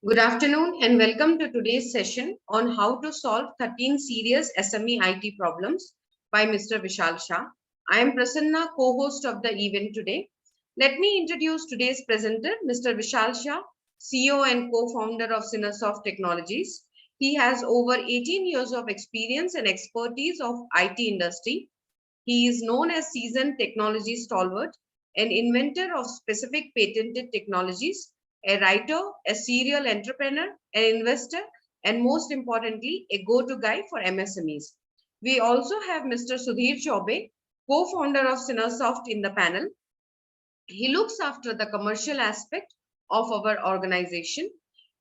Good afternoon and welcome to today's session on how to solve 13 serious SME-IT problems by Mr. Vishal Shah. I am Prasanna, co-host of the event today. Let me introduce today's presenter, Mr. Vishal Shah, CEO and co-founder of Cinesoft Technologies. He has over 18 years of experience and expertise of IT industry. He is known as seasoned technology stalwart, an inventor of specific patented technologies, a writer, a serial entrepreneur, an investor, and most importantly, a go-to guy for MSMEs. We also have Mr. Sudhir Chaube, co-founder of Cinesoft in the panel. He looks after the commercial aspect of our organization.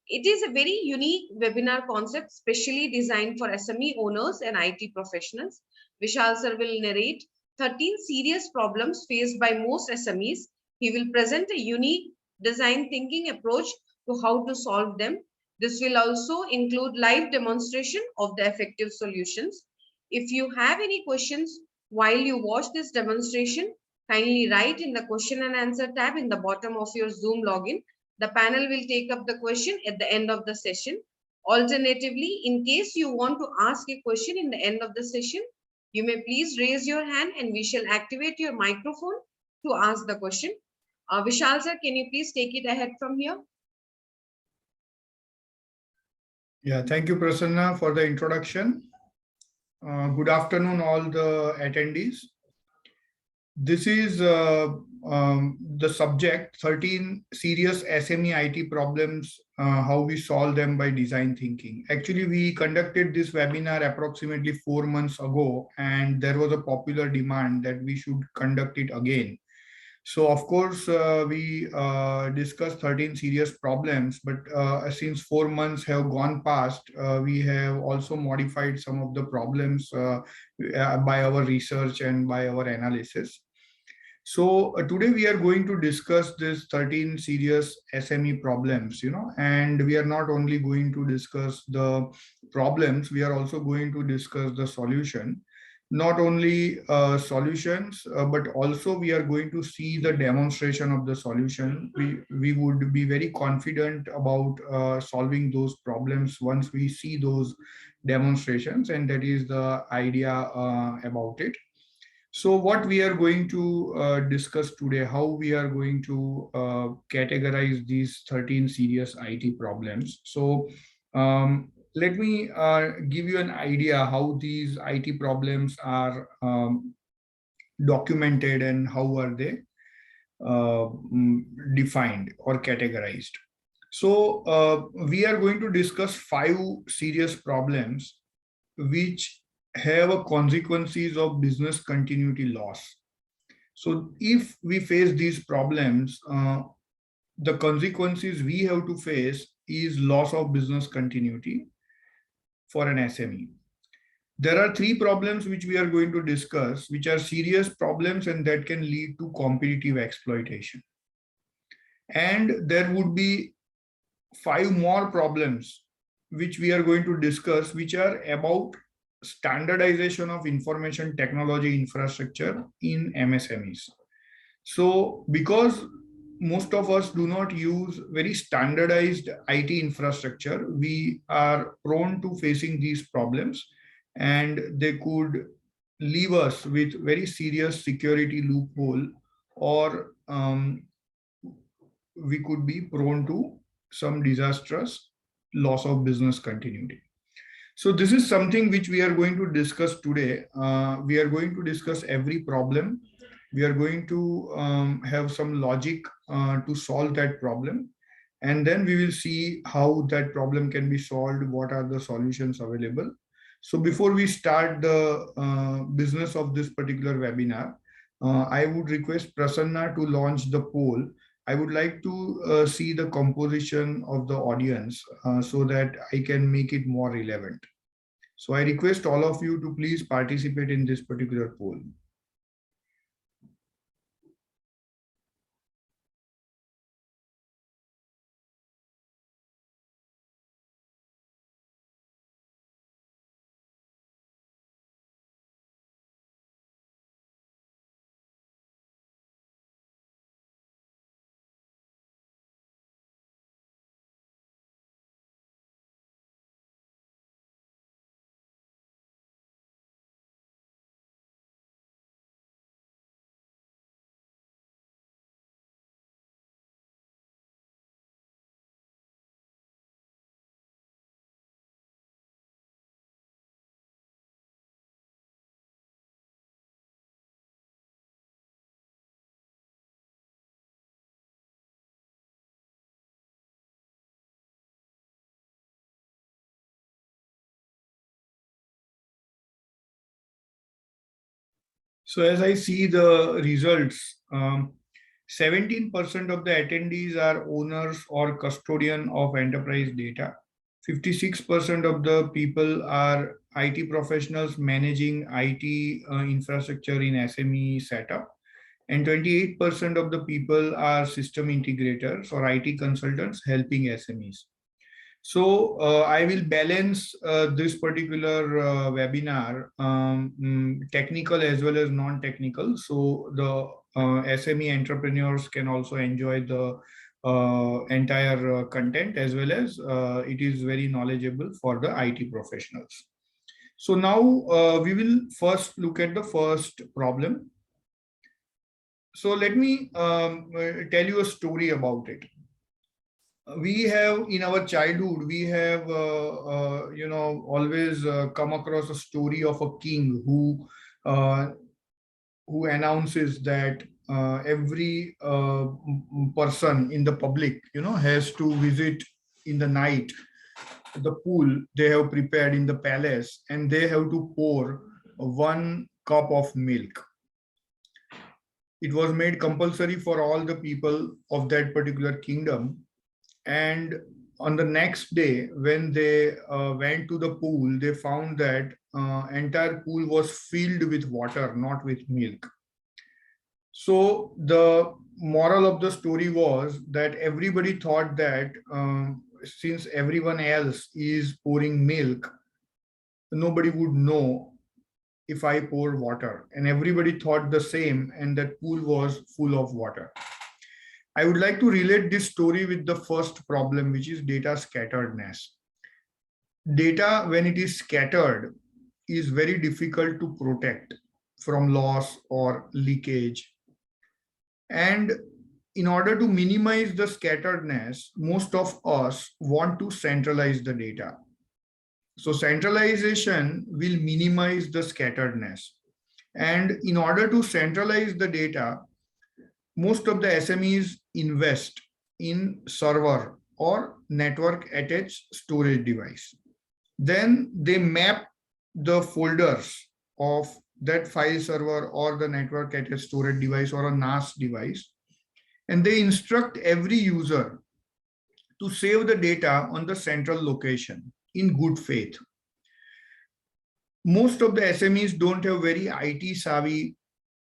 It is a very unique webinar concept, specially designed for SME owners and IT professionals. Vishal sir will narrate 13 serious problems faced by most SMEs. He will present a unique design thinking approach to how to solve them. This will also include live demonstration of the effective solutions. If you have any questions while you watch this demonstration, kindly write in the question and answer tab in the bottom of your Zoom login. The panel will take up the question at the end of the session. Alternatively, in case you want to ask a question in the end of the session, you may please raise your hand and we shall activate your microphone to ask the question. Vishal sir, can you please take it ahead from here? Yeah, thank you, Prasanna, for the introduction. Good afternoon, all the attendees. This is the subject, 13 serious SME-IT problems, how we solve them by design thinking. Actually, we conducted this webinar approximately 4 months ago, and there was a popular demand that we should conduct it again. So, of course, we discussed 13 serious problems, but since 4 months have gone past, we have also modified some of the problems by our research and by our analysis. So today we are going to discuss this 13 serious SME problems, and we are not only going to discuss the problems, we are also going to discuss the solution. Not only solutions, but also we are going to see the demonstration of the solution. We would be very confident about solving those problems once we see those demonstrations, and that is the idea about it. So what we are going to discuss today, how we are going to categorize these 13 serious IT problems. So let me give you an idea how these IT problems are documented and how are they defined or categorized. So we are going to discuss 5 serious problems which have a consequences of business continuity loss. So if we face these problems, the consequences we have to face is loss of business continuity for an SME. There are 3 problems which we are going to discuss, which are serious problems and that can lead to competitive exploitation. And there would be 5 more problems which we are going to discuss, which are about standardization of information technology infrastructure in MSMEs. So because most of us do not use very standardized IT infrastructure, we are prone to facing these problems, and they could leave us with very serious security loophole, or we could be prone to some disastrous loss of business continuity. So this is something which we are going to discuss today. We are going to discuss every problem. We are going to have some logic to solve that problem. And then we will see how that problem can be solved, what are the solutions available. So before we start the business of this particular webinar, I would request Prasanna to launch the poll. I would like to see the composition of the audience so that I can make it more relevant. So I request all of you to please participate in this particular poll. So as I see the results, 17% of the attendees are owners or custodian of enterprise data. 56% of the people are IT professionals managing IT infrastructure in SME setup. And 28% of the people are system integrators or IT consultants helping SMEs. So I will balance this particular webinar, technical as well as non-technical. So the SME entrepreneurs can also enjoy the entire content, as well as it is very knowledgeable for the IT professionals. So now we will first look at the first problem. So let me tell you a story about it. We have in our childhood, we have always come across a story of a king uh, who announces that every person in the public has to visit in the night the pool they have prepared in the palace, and they have to pour 1 cup of milk. It was made compulsory for all the people of that particular kingdom. And on the next day, when they went to the pool, they found that entire pool was filled with water, not with milk. So the moral of the story was that everybody thought that since everyone else is pouring milk, nobody would know if I pour water. And everybody thought the same, and that pool was full of water. I would like to relate this story with the first problem, which is data scatteredness. Data, when it is scattered, is very difficult to protect from loss or leakage. And in order to minimize the scatteredness, most of us want to centralize the data. So centralization will minimize the scatteredness. And in order to centralize the data, most of the SMEs invest in server or network attached storage device. Then they map the folders of that file server or the network attached storage device or a NAS device, and they instruct every user to save the data on the central location in good faith. Most of the SMEs don't have very IT savvy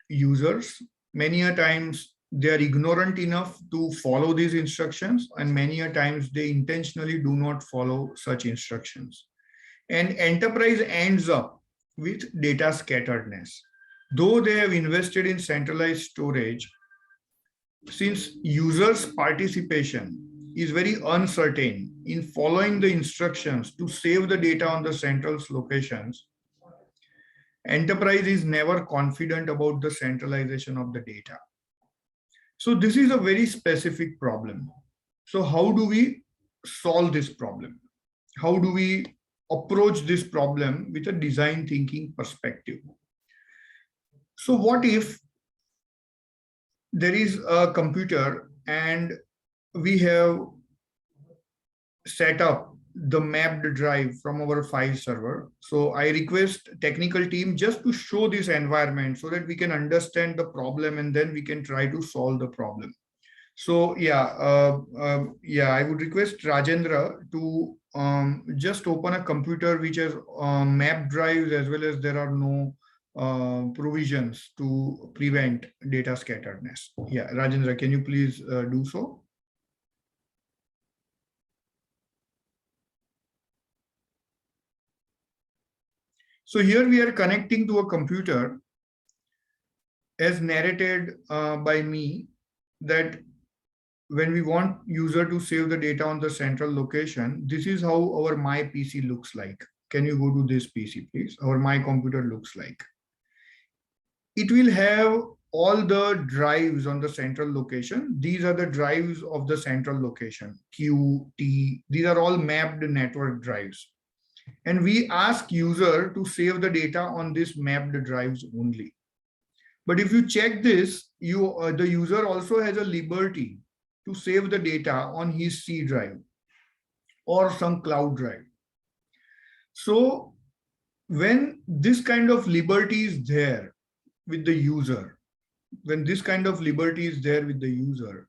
users. Many a times they are ignorant enough to follow these instructions, and many a times they intentionally do not follow such instructions. And enterprise ends up with data scatteredness. Though they have invested in centralized storage, since users' participation is very uncertain in following the instructions to save the data on the central locations, enterprise is never confident about the centralization of the data. So this is a very specific problem. So how do we solve this problem? How do we approach this problem with a design thinking perspective? So what if there is a computer and we have set up the mapped drive from our file server? So I request technical team just to show this environment so that we can understand the problem, and then we can try to solve the problem. So I would request Rajendra to just open a computer which has map drives, as well as there are no provisions to prevent data scatteredness. Yeah, Rajendra, can you please do so? So here we are connecting to a computer, as narrated by me, that when we want user to save the data on the central location, this is how our My PC looks like. Can you go to this PC, please? Our My Computer looks like. It will have all the drives on the central location. These are the drives of the central location, Q, T. These are all mapped network drives. And we ask user to save the data on these mapped drives only. But if you check this, the user also has a liberty to save the data on his C drive or some cloud drive. So when this kind of liberty is there, with the user, when this kind of liberty is there with the user,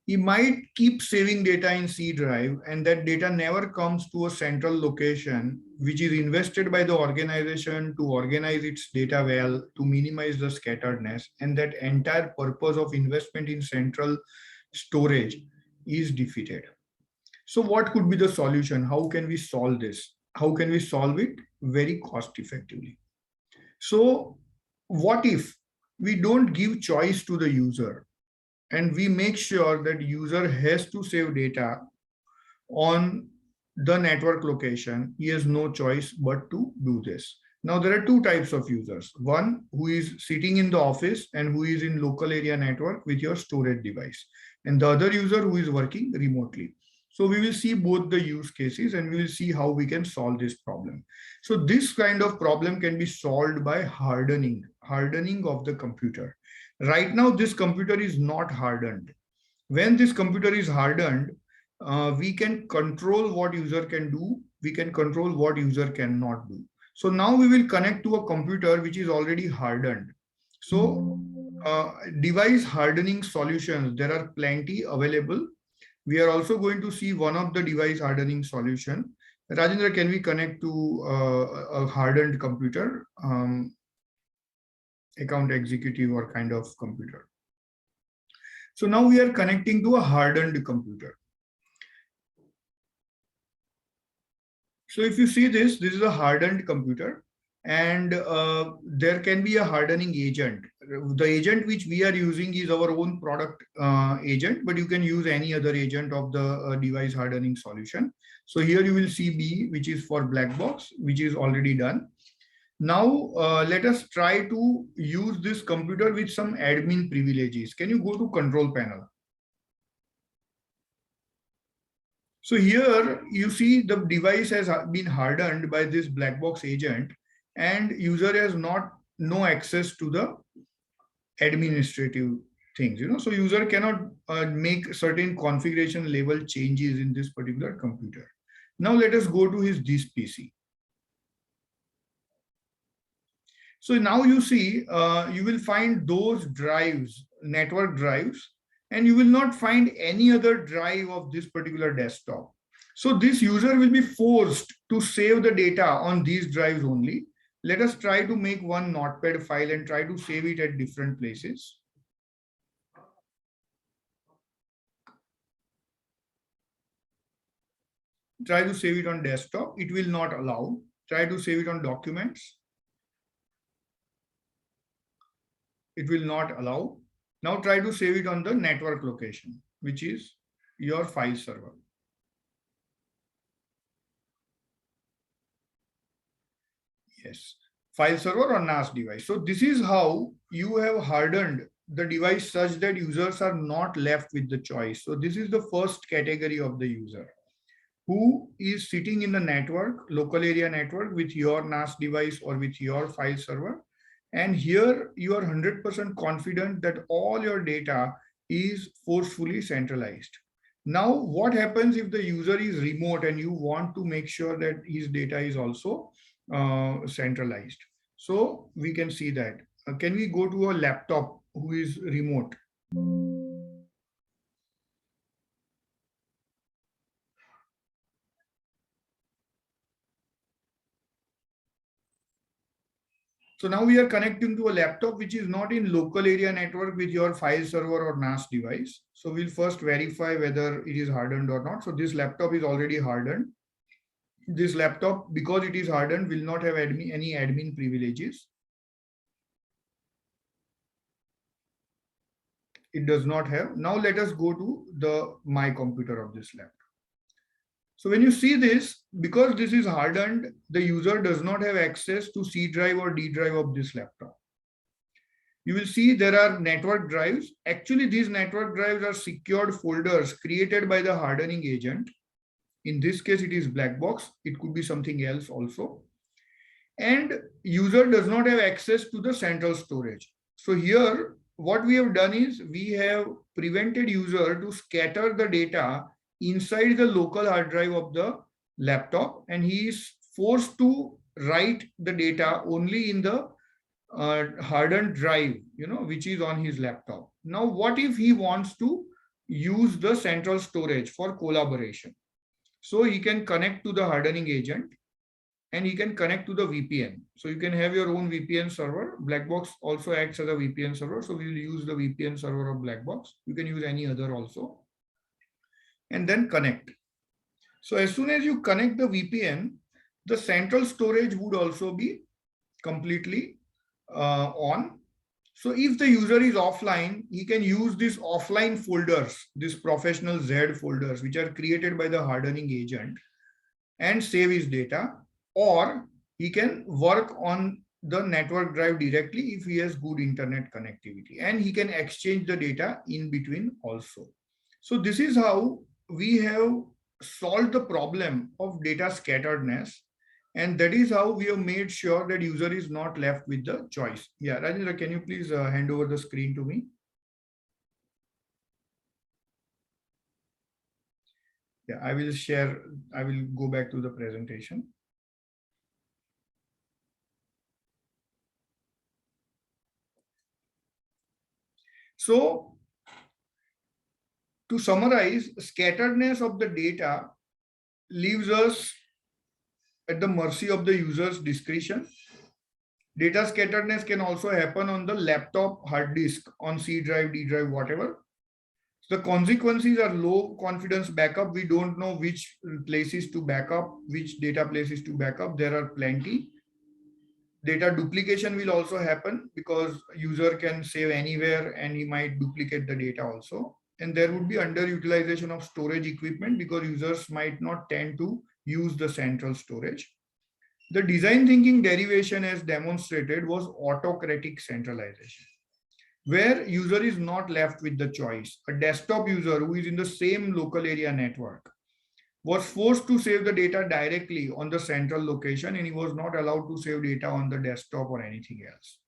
he might keep saving data in C drive, and that data never comes to a central location, which is invested by the organization to organize its data well, to minimize the scatteredness. And that entire purpose of investment in central storage is defeated. So what could be the solution? How can we solve this? How can we solve it very cost effectively? So what if we don't give choice to the user, and we make sure that user has to save data on the network location? He has no choice but to do this. Now there are two types of users. One who is sitting in the office and who is in local area network with your storage device, and the other user who is working remotely. So we will see both the use cases, and we will see how we can solve this problem. So this kind of problem can be solved by hardening of the computer. Right now, this computer is not hardened. When this computer is hardened, we can control what user can do. We can control what user cannot do. So now we will connect to a computer which is already hardened. So device hardening solutions, there are plenty available. We are also going to see one of the device hardening solution. Rajendra, can we connect to a hardened computer, account executive or kind of computer? So now we are connecting to a hardened computer. So if you see this is a hardened computer, and there can be a hardening agent. The agent which we are using is our own product agent, but you can use any other agent of the device hardening solution. So here you will see B, which is for black box, which is already done. Now let us try to use this computer with some admin privileges. Can you go to control panel? So here you see the device has been hardened by this black box agent, and user has no access to the administrative things, so user cannot make certain configuration level changes in this particular computer. Now let us go to this PC. So now you see you will find those drives, network drives, and you will not find any other drive of this particular desktop. So this user will be forced to save the data on these drives only. Let us try to make one notepad file and try to save it at different places. Try to save it on desktop. It will not allow. Try to save it on documents. It will not allow. Now try to save it on the network location, which is your file server. Yes, file server or NAS device. So this is how you have hardened the device such that users are not left with the choice. So this is the first category of the user who is sitting in the network, local area network with your NAS device or with your file server. And here you are 100% confident that all your data is forcefully centralized. Now, what happens if the user is remote and you want to make sure that his data is also centralized? So we can see that. Can we go to a laptop who is remote? So now we are connecting to a laptop which is not in local area network with your file server or NAS device. So we'll first verify whether it is hardened or not. So this laptop is already hardened. This laptop, because it is hardened, will not have any admin privileges. It does not have. Now let us go to my computer of this laptop. So when you see this, because this is hardened, the user does not have access to C drive or D drive of this laptop. You will see there are network drives. Actually, these network drives are secured folders created by the hardening agent. In this case, it is black box. It could be something else also. And user does not have access to the central storage. So here, what we have done is we have prevented user to scatter the data inside the local hard drive of the laptop, and he is forced to write the data only in the hardened drive, which is on his laptop. Now, what if he wants to use the central storage for collaboration? So he can connect to the hardening agent and he can connect to the VPN. So you can have your own VPN server. Blackbox also acts as a VPN server. So we will use the VPN server of Blackbox. You can use any other also. And then connect. So as soon as you connect the VPN, the central storage would also be completely on. So if the user is offline, he can use these offline folders, these professional Z folders, which are created by the hardening agent, and save his data, or he can work on the network drive directly if he has good internet connectivity, and he can exchange the data in between also. So this is how we have solved the problem of data scatteredness. And that is how we have made sure that user is not left with the choice. Yeah, Rajendra, can you please hand over the screen to me? Yeah, I will go back to the presentation. So to summarize, scatteredness of the data leaves us at the mercy of the user's discretion. Data scatteredness can also happen on the laptop, hard disk, on C drive, D drive, whatever. The consequences are low confidence backup. We don't know which places to backup, which data places to backup. There are plenty. Data duplication will also happen because user can save anywhere and he might duplicate the data also. And there would be underutilization of storage equipment because users might not tend to use the central storage. The design thinking derivation as demonstrated was autocratic centralization, where user is not left with the choice. A desktop user who is in the same local area network was forced to save the data directly on the central location, and he was not allowed to save data on the desktop or anything else.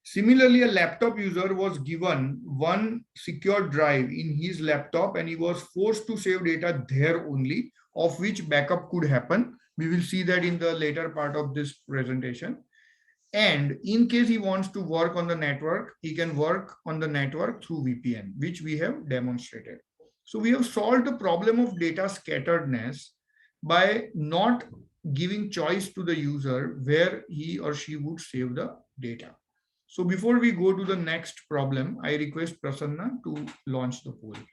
Similarly, a laptop user was given one secure drive in his laptop and he was forced to save data there only, of which backup could happen. We will see that in the later part of this presentation. And in case he wants to work on the network, he can work on the network through VPN, which we have demonstrated. So we have solved the problem of data scatteredness by not giving choice to the user where he or she would save the data. So before we go to the next problem, I request Prasanna to launch the poll, please.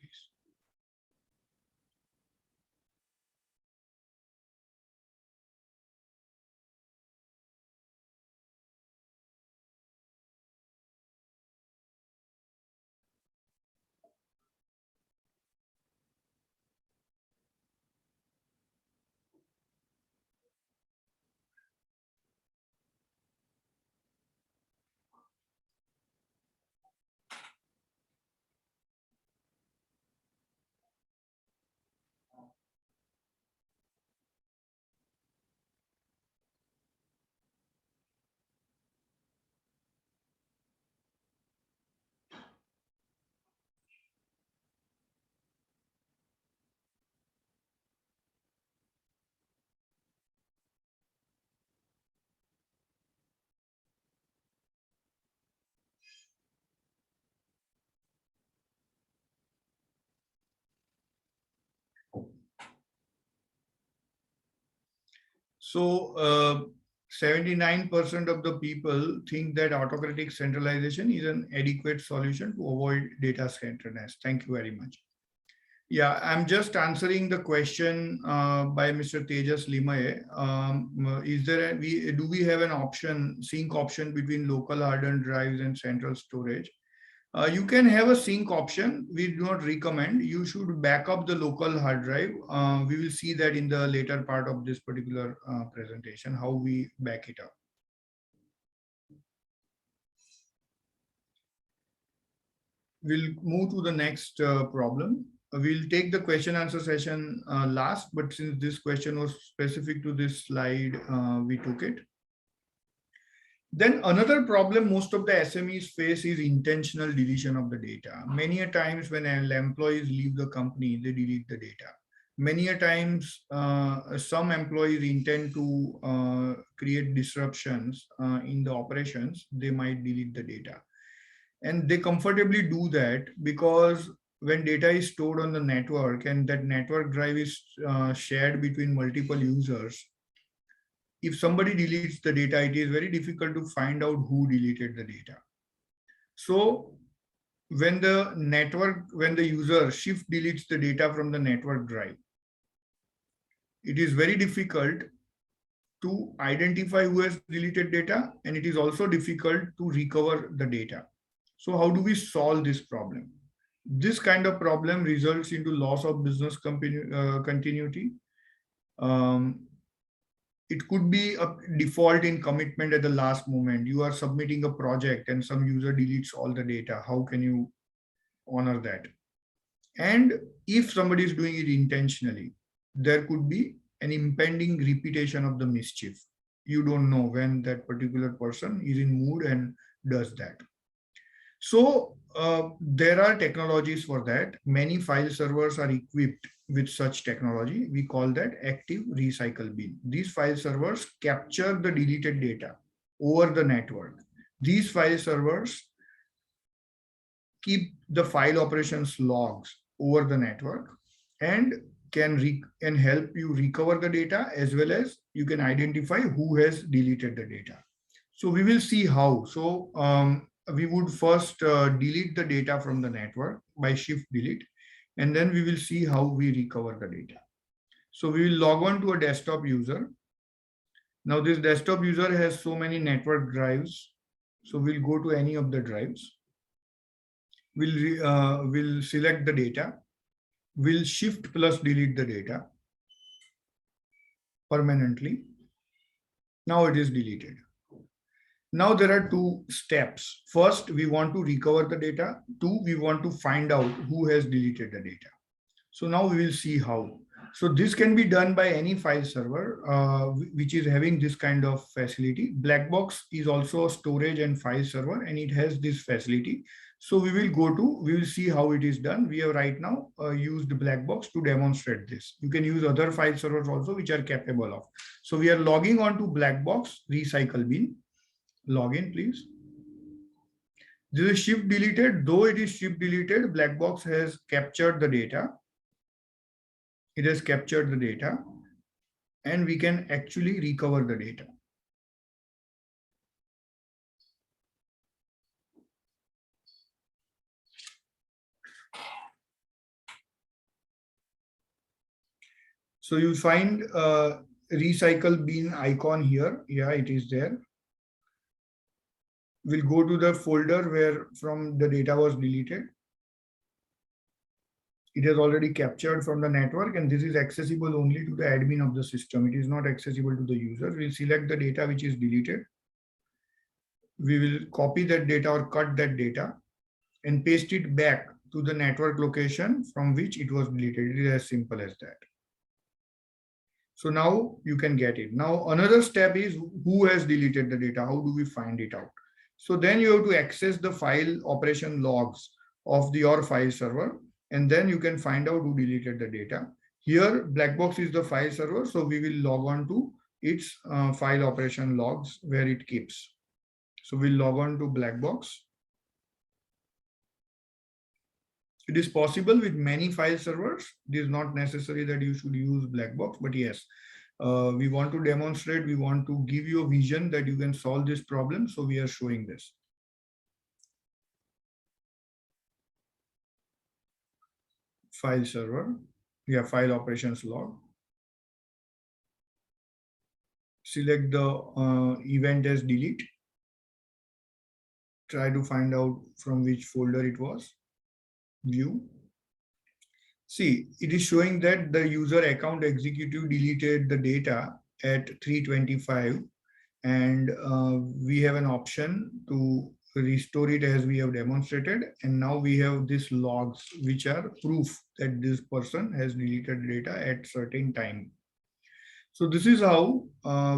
So 79% of the people think that autocratic centralization is an adequate solution to avoid data scatteredness. Thank you very much. Yeah, I'm just answering the question by Mr. Tejas Limaye. Do we have an option, sync option between local hardened drives and central storage? You can have a sync option. We do not recommend. You should back up the local hard drive. We will see that in the later part of this particular presentation, how we back it up. We'll move to the next problem. We'll take the question answer session last, but since this question was specific to this slide, we took it. Then another problem most of the SMEs face is intentional deletion of the data. Many a times when employees leave the company, they delete the data. Many a times, some employees intend to create disruptions in the operations. They might delete the data, and they comfortably do that because when data is stored on the network and that network drive is shared between multiple users, if somebody deletes the data, it is very difficult to find out who deleted the data. So when the user shift deletes the data from the network drive, it is very difficult to identify who has deleted data, and it is also difficult to recover the data. So how do we solve this problem? This kind of problem results into loss of business continuity. Um, it could be a default in commitment at the last moment. You are submitting a project and some user deletes all the data. How can you honor that? And if somebody is doing it intentionally, there could be an impending repetition of the mischief. You don't know when that particular person is in mood and does that. So there are technologies for that. Many file servers are equipped with such technology. We call that active recycle bin. These file servers capture the deleted data over the network. These file servers keep the file operations logs over the network and can help you recover the data, as well as you can identify who has deleted the data. So we will see how. So we would first delete the data from the network by shift delete, and then we will see how we recover the data. So we will log on to a desktop user. Now this desktop user has so many network drives. So we'll go to any of the drives. We'll select the data. We'll shift plus delete the data permanently. Now it is deleted. Now there are two steps. First, we want to recover the data. Two, we want to find out who has deleted the data. So now we will see how. So this can be done by any file server which is having this kind of facility. Blackbox is also a storage and file server, and it has this facility. So we will see how it is done. We have right now used Blackbox to demonstrate this. You can use other file servers also which are capable of. So we are logging on to Blackbox recycle bin. Login, please. This is shift deleted. Though it is shift deleted, Blackbox has captured the data. It has captured the data, and we can actually recover the data. So you find a recycle bin icon here. Yeah, it is there. We'll go to the folder where from the data was deleted. It has already captured from the network, and this is accessible only to the admin of the system. It is not accessible to the user. We'll select the data which is deleted. We will copy that data or cut that data and paste it back to the network location from which it was deleted. It is as simple as that. So now you can get it. Now another step is who has deleted the data. How do we find it out? So then you have to access the file operation logs of your file server, and then you can find out who deleted the data. Here Blackbox is the file server, so we will log on to its file operation logs where it keeps. So we'll log on to Blackbox. It is possible with many file servers. It is not necessary that you should use Blackbox, but yes, we want to demonstrate, we want to give you a vision that you can solve this problem. So we are showing this. File server, yeah, file operations log. Select the event as delete. Try to find out from which folder it was. View. See, it is showing that the user account executive deleted the data at 3:25, and we have an option to restore it as we have demonstrated. And now we have these logs which are proof that this person has deleted data at certain time. So this is how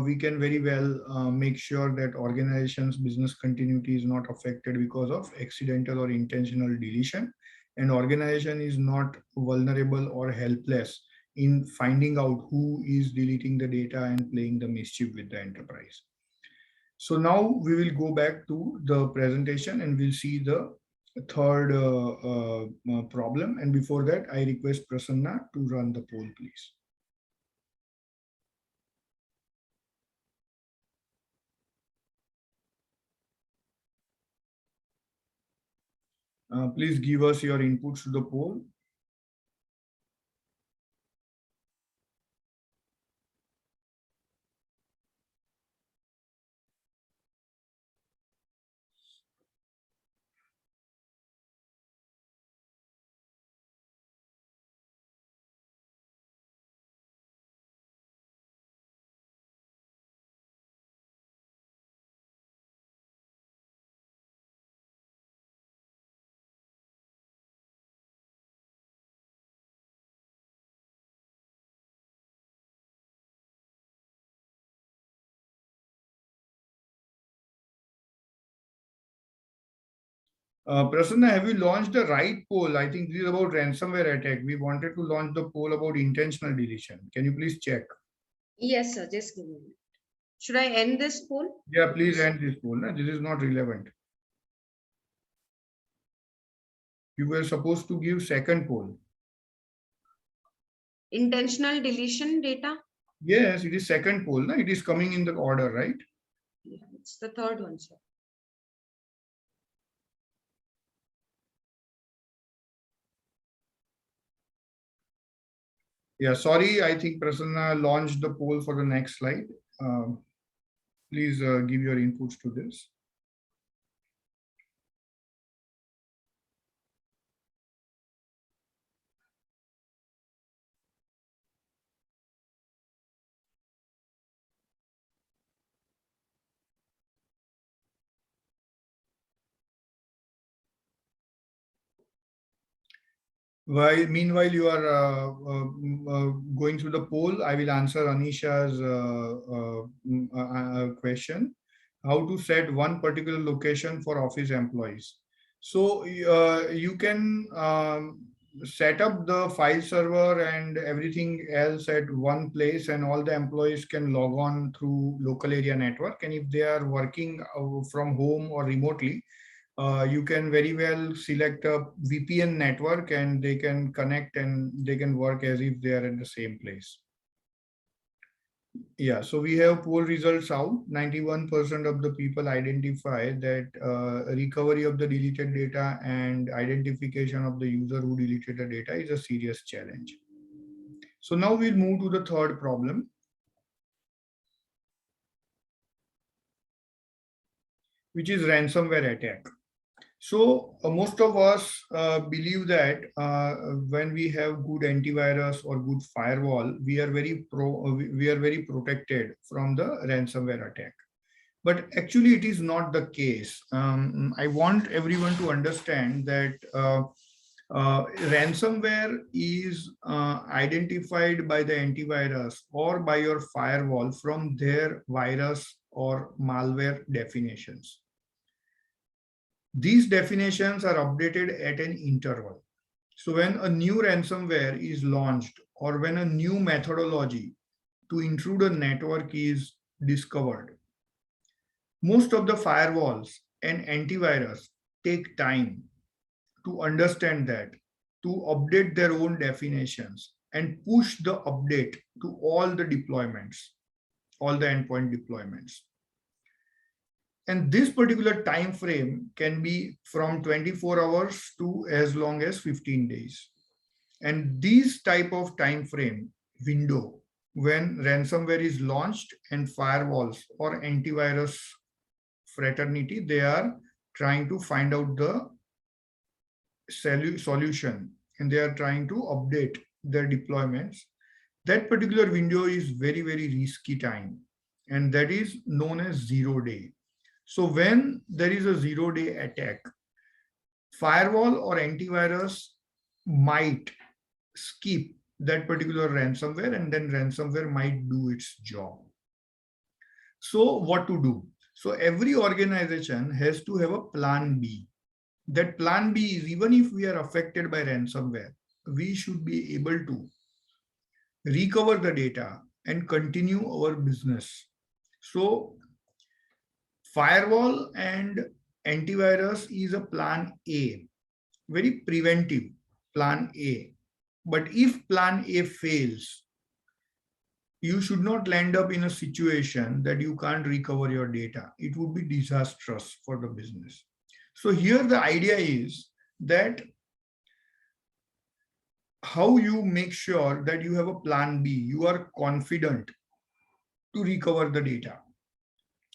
we can very well make sure that organization's business continuity is not affected because of accidental or intentional deletion, and organization is not vulnerable or helpless in finding out who is deleting the data and playing the mischief with the enterprise. So now we will go back to the presentation and we'll see the third problem. And before that, I request Prasanna to run the poll, please. Please give us your inputs to the poll. Prasanna, have you launched the right poll? I think this is about ransomware attack. We wanted to launch the poll about intentional deletion. Can you please check? Yes, sir. Just give me a minute. Should I end this poll? Yeah, please end this poll. No? This is not relevant. You were supposed to give second poll. Intentional deletion data? Yes, it is second poll. No? It is coming in the order, right? Yeah, it's the third one, sir. Yeah, sorry. I think Prasanna launched the poll for the next slide. Please give your inputs to this. Meanwhile, you are going through the poll, I will answer Anisha's question. How to set one particular location for office employees. So you can set up the file server and everything else at one place, and all the employees can log on through local area network. And if they are working from home or remotely, you can very well select a VPN network and they can connect and they can work as if they are in the same place. Yeah, so we have poll results out. 91% of the people identify that recovery of the deleted data and identification of the user who deleted the data is a serious challenge. So now we'll move to the third problem, which is ransomware attack. So most of us believe that when we have good antivirus or good firewall, we are very protected from the ransomware attack. But actually, it is not the case. I want everyone to understand that ransomware is identified by the antivirus or by your firewall from their virus or malware definitions. These definitions are updated at an interval. So when a new ransomware is launched or when a new methodology to intrude a network is discovered, most of the firewalls and antivirus take time to understand that, to update their own definitions and push the update to all the deployments, all the endpoint deployments. And this particular time frame can be from 24 hours to as long as 15 days. And this type of time frame window, when ransomware is launched and firewalls or antivirus fraternity, they are trying to find out the solution and they are trying to update their deployments. That particular window is very, very risky time, and that is known as 0-day. So when there is a 0-day attack, firewall or antivirus might skip that particular ransomware and then ransomware might do its job. So what to do? So every organization has to have a plan B. That plan B is, even if we are affected by ransomware, we should be able to recover the data, and continue our business. So firewall and antivirus is a plan A, very preventive plan A. But if plan A fails, you should not land up in a situation that you can't recover your data. It would be disastrous for the business. So here the idea is that how you make sure that you have a plan B, you are confident to recover the data.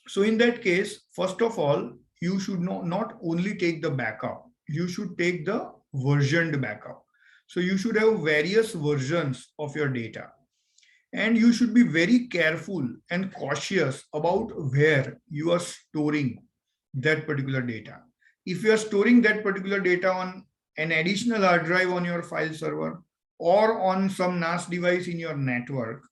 So in that case, first of all, you should not only take the backup, you should take the versioned backup. So you should have various versions of your data. And you should be very careful and cautious about where you are storing that particular data. If you are storing that particular data on an additional hard drive on your file server or on some NAS device in your network,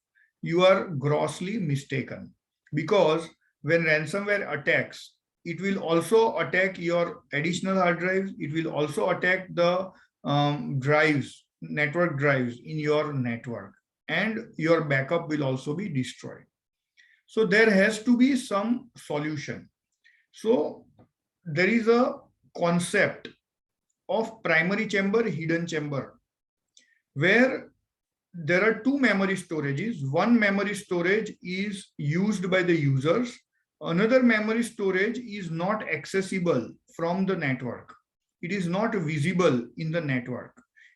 you are grossly mistaken, because when ransomware attacks, it will also attack your additional hard drives. It will also attack the drives, network drives in your network, and your backup will also be destroyed. So there has to be some solution. So there is a concept of primary chamber, hidden chamber, where there are two memory storages. One memory storage is used by the users. Another memory storage is not accessible from the network. It is not visible in the network.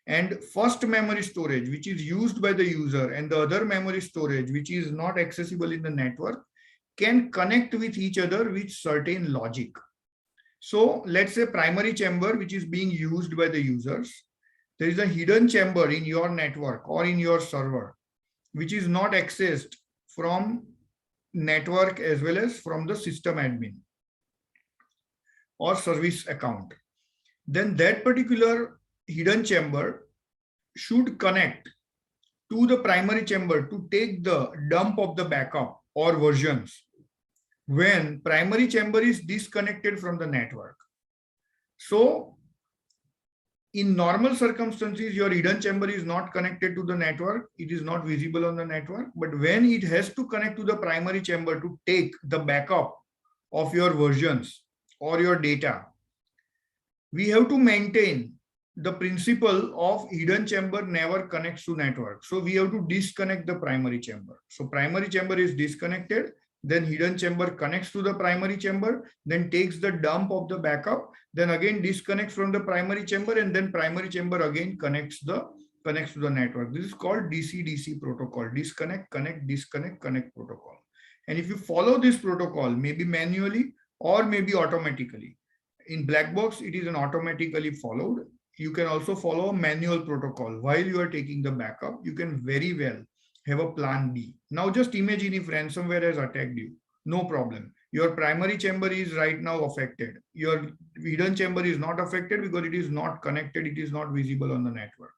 And first memory storage, which is used by the user, and the other memory storage, which is not accessible in the network, can connect with each other with certain logic. So let's say primary chamber, which is being used by the users, there is a hidden chamber in your network or in your server, which is not accessed from network as well as from the system admin or service account. Then that particular hidden chamber should connect to the primary chamber to take the dump of the backup or versions when primary chamber is disconnected from the network. So in normal circumstances, your hidden chamber is not connected to the network. It is not visible on the network. But when it has to connect to the primary chamber to take the backup of your versions or your data, we have to maintain the principle of hidden chamber never connects to network. So we have to disconnect the primary chamber. So primary chamber is disconnected, then hidden chamber connects to the primary chamber, then takes the dump of the backup, then again disconnects from the primary chamber, and then primary chamber again connects to the network. This is called DC-DC protocol, disconnect, connect, disconnect, connect protocol. And if you follow this protocol, maybe manually or maybe automatically, in black box, it is an automatically followed. You can also follow a manual protocol. While you are taking the backup, you can very well have a plan B. Now just imagine if ransomware has attacked you, no problem. Your primary chamber is right now affected. Your hidden chamber is not affected because it is not connected. It is not visible on the network.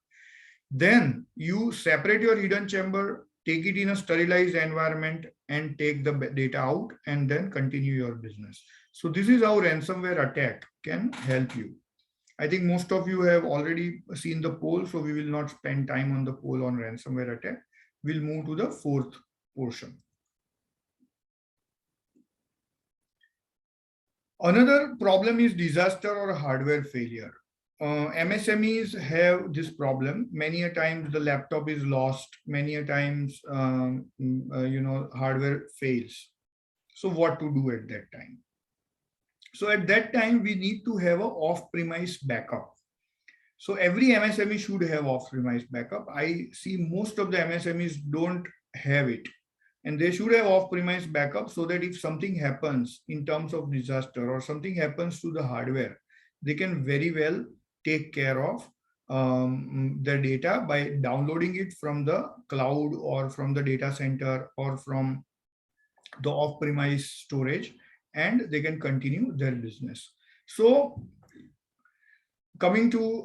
Then you separate your hidden chamber, take it in a sterilized environment and take the data out and then continue your business. So this is how ransomware attack can help you. I think most of you have already seen the poll, so we will not spend time on the poll on ransomware attack. We'll move to the fourth portion. Another problem is disaster or hardware failure. MSMEs have this problem. Many a times the laptop is lost. Many a times, hardware fails. So what to do at that time? So at that time, we need to have an off-premise backup. So every MSME should have off-premise backup. I see most of the MSMEs don't have it. And they should have off-premise backup so that if something happens in terms of disaster or something happens to the hardware, they can very well take care of their data by downloading it from the cloud or from the data center or from the off-premise storage, and they can continue their business. So coming to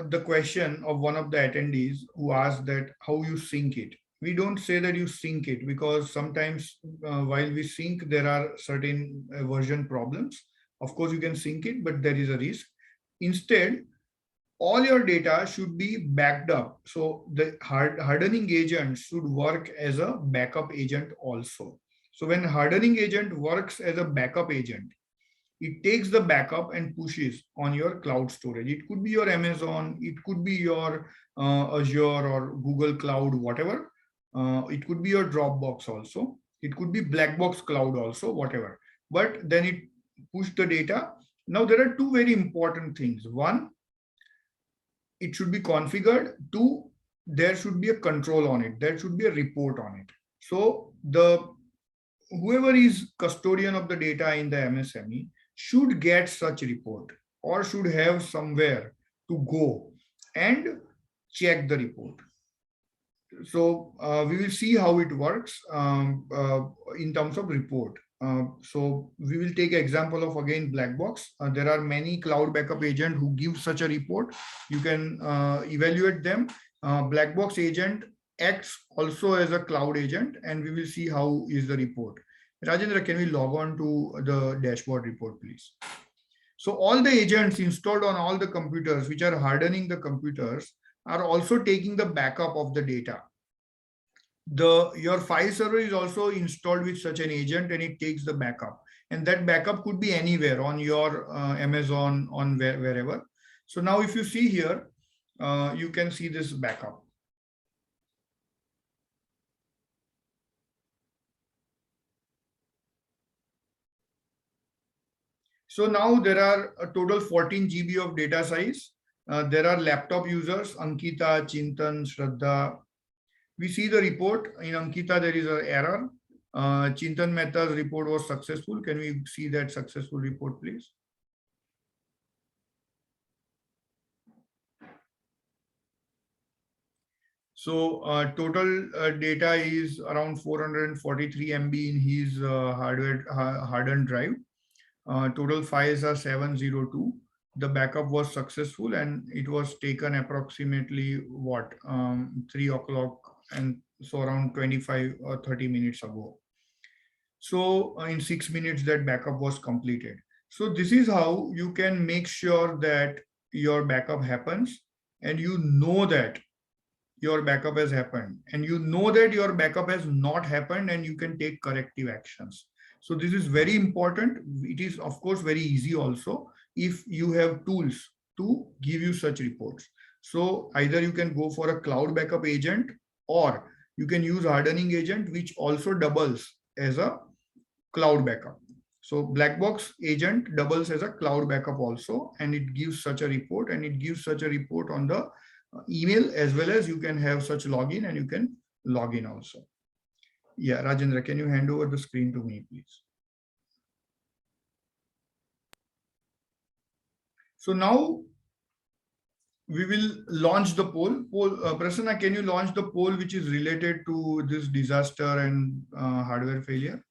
the question of one of the attendees who asked that how you sync it. We don't say that you sync it because sometimes while we sync, there are certain version problems. Of course, you can sync it, but there is a risk. Instead, all your data should be backed up. So the hardening agent should work as a backup agent also. So when hardening agent works as a backup agent, it takes the backup and pushes on your cloud storage. It could be your Amazon, it could be your Azure or Google Cloud, whatever. It could be your Dropbox also. It could be Black Box Cloud also, whatever. But then it push the data. Now there are two very important things. One, it should be configured. Two, there should be a control on it. There should be a report on it. So the whoever is custodian of the data in the MSME should get such report or should have somewhere to go and check the report. So we will see how it works in terms of report. So we will take example of again black box. There are many cloud backup agent who give such a report. You can evaluate them. Black box agent acts also as a cloud agent, and we will see how is the report. Rajendra, can we log on to the dashboard report, please? So all the agents installed on all the computers which are hardening the computers are also taking the backup of the data. Your file server is also installed with such an agent, and it takes the backup, and that backup could be anywhere on your Amazon, on wherever. So now if you see here, you can see this backup. So now there are a total 14 GB of data size. There are laptop users, Ankita, Chintan, Shraddha. We see the report. In Ankita, there is an error. Chintan Mehta's report was successful. Can we see that successful report, please? So total data is around 443 MB in his hardened drive. Total files are 702. The backup was successful, and it was taken approximately what 3 o'clock, and so around 25 or 30 minutes ago. So in 6 minutes that backup was completed. So this is how you can make sure that your backup happens, and you know that your backup has happened, and you know that your backup has not happened, and you can take corrective actions. So this is very important. It is of course very easy also if you have tools to give you such reports. So either you can go for a cloud backup agent, or you can use hardening agent, which also doubles as a cloud backup. So black box agent doubles as a cloud backup also, and it gives such a report, and it gives such a report on the email, as well as you can have such login, and you can log in also. Yeah, Rajendra, can you hand over the screen to me, please? So now we will launch the poll. Prasanna, can you launch the poll which is related to this disaster and hardware failure?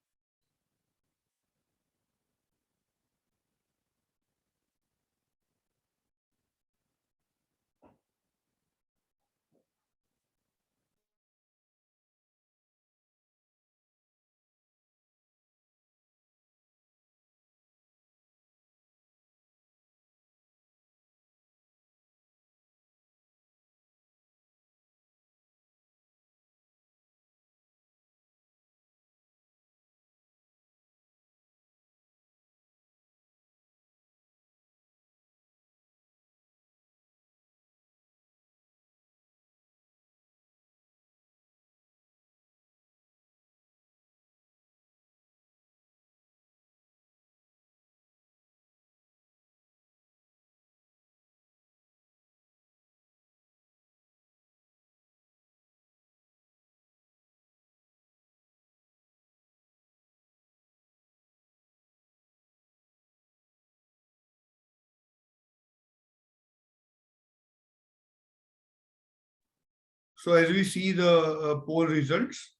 So as we see the poll results,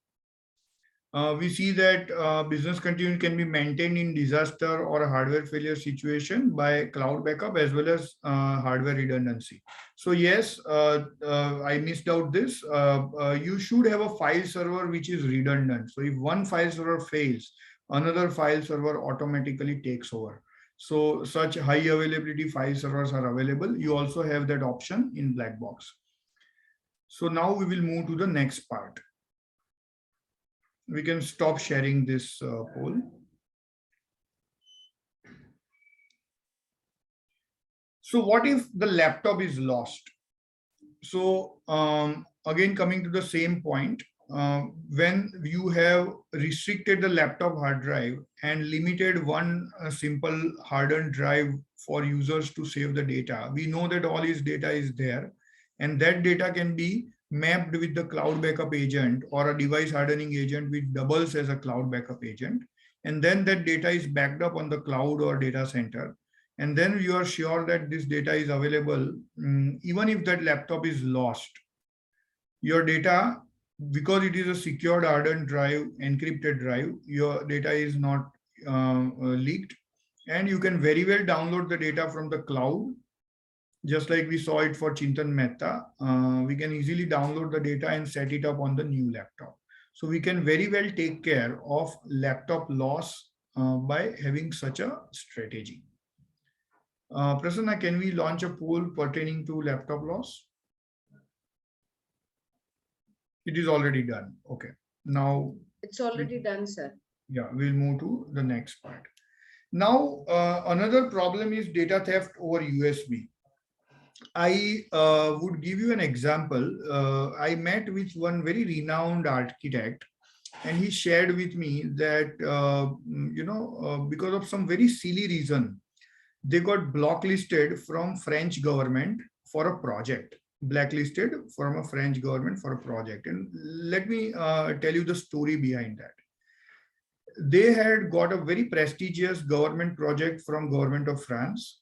we see that business continuity can be maintained in disaster or a hardware failure situation by cloud backup as well as hardware redundancy. So yes, I missed out this. You should have a file server which is redundant. So if one file server fails, another file server automatically takes over. So such high availability file servers are available. You also have that option in black box. So now we will move to the next part. We can stop sharing this poll. So what if the laptop is lost? So again, coming to the same point, when you have restricted the laptop hard drive and limited one simple hardened drive for users to save the data, we know that all his data is there, and that data can be mapped with the cloud backup agent or a device hardening agent which doubles as a cloud backup agent. And then that data is backed up on the cloud or data center. And then you are sure that this data is available, even if that laptop is lost. Your data, because it is a secured hardened drive, encrypted drive, your data is not leaked, and you can very well download the data from the cloud, just like we saw it for Chintan Mehta. We can easily download the data and set it up on the new laptop. So we can very well take care of laptop loss by having such a strategy. Prasanna, can we launch a poll pertaining to laptop loss? It is already done. Okay. Now it's already done, sir. Yeah, we'll move to the next part. Now, another problem is data theft over USB. I would give you an example. I met with one very renowned architect, and he shared with me that, because of some very silly reason, they got blacklisted from French government for a project. Blacklisted from a French government for a project. And let me tell you the story behind that. They had got a very prestigious government project from government of France.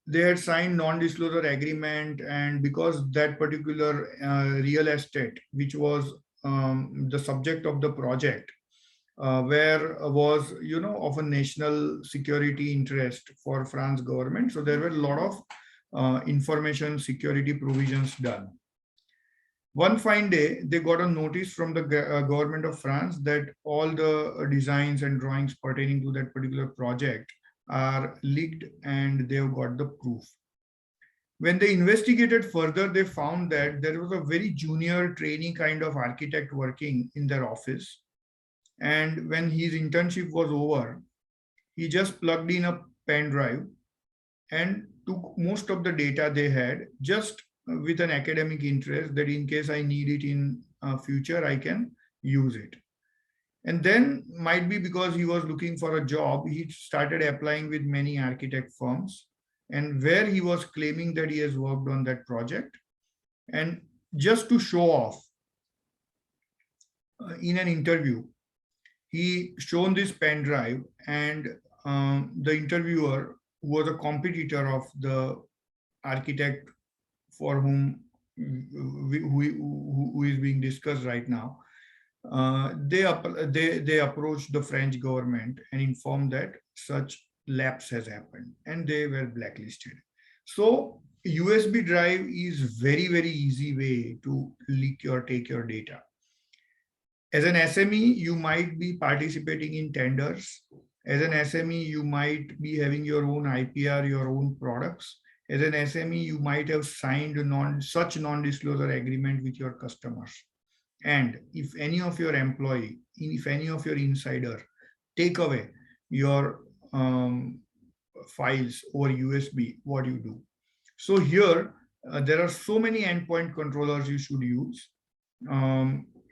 They had signed non-disclosure agreement, and because that particular real estate, which was the subject of the project, where was of a national security interest for France government, so there were a lot of information security provisions done. One fine day, they got a notice from the government of France that all the designs and drawings pertaining to that particular project are leaked, and they've got the proof. When they investigated further, they found that there was a very junior trainee kind of architect working in their office. And when his internship was over, he just plugged in a pen drive and took most of the data they had, just with an academic interest that in case I need it in future, I can use it. And then might be because he was looking for a job, he started applying with many architect firms, and where he was claiming that he has worked on that project. And just to show off, in an interview, he shown this pen drive, and the interviewer, who was a competitor of the architect for whom who is being discussed right now, they approached the French government and informed that such lapse has happened, and they were blacklisted. So USB drive is very, very easy way to leak or take your data. As an SME, you might be participating in tenders. As an SME, you might be having your own IPR, your own products. As an SME, you might have signed such non-disclosure agreement with your customers. And if any of your employee, if any of your insider take away your files over USB, what do you do? So here, there are so many endpoint controllers you should use.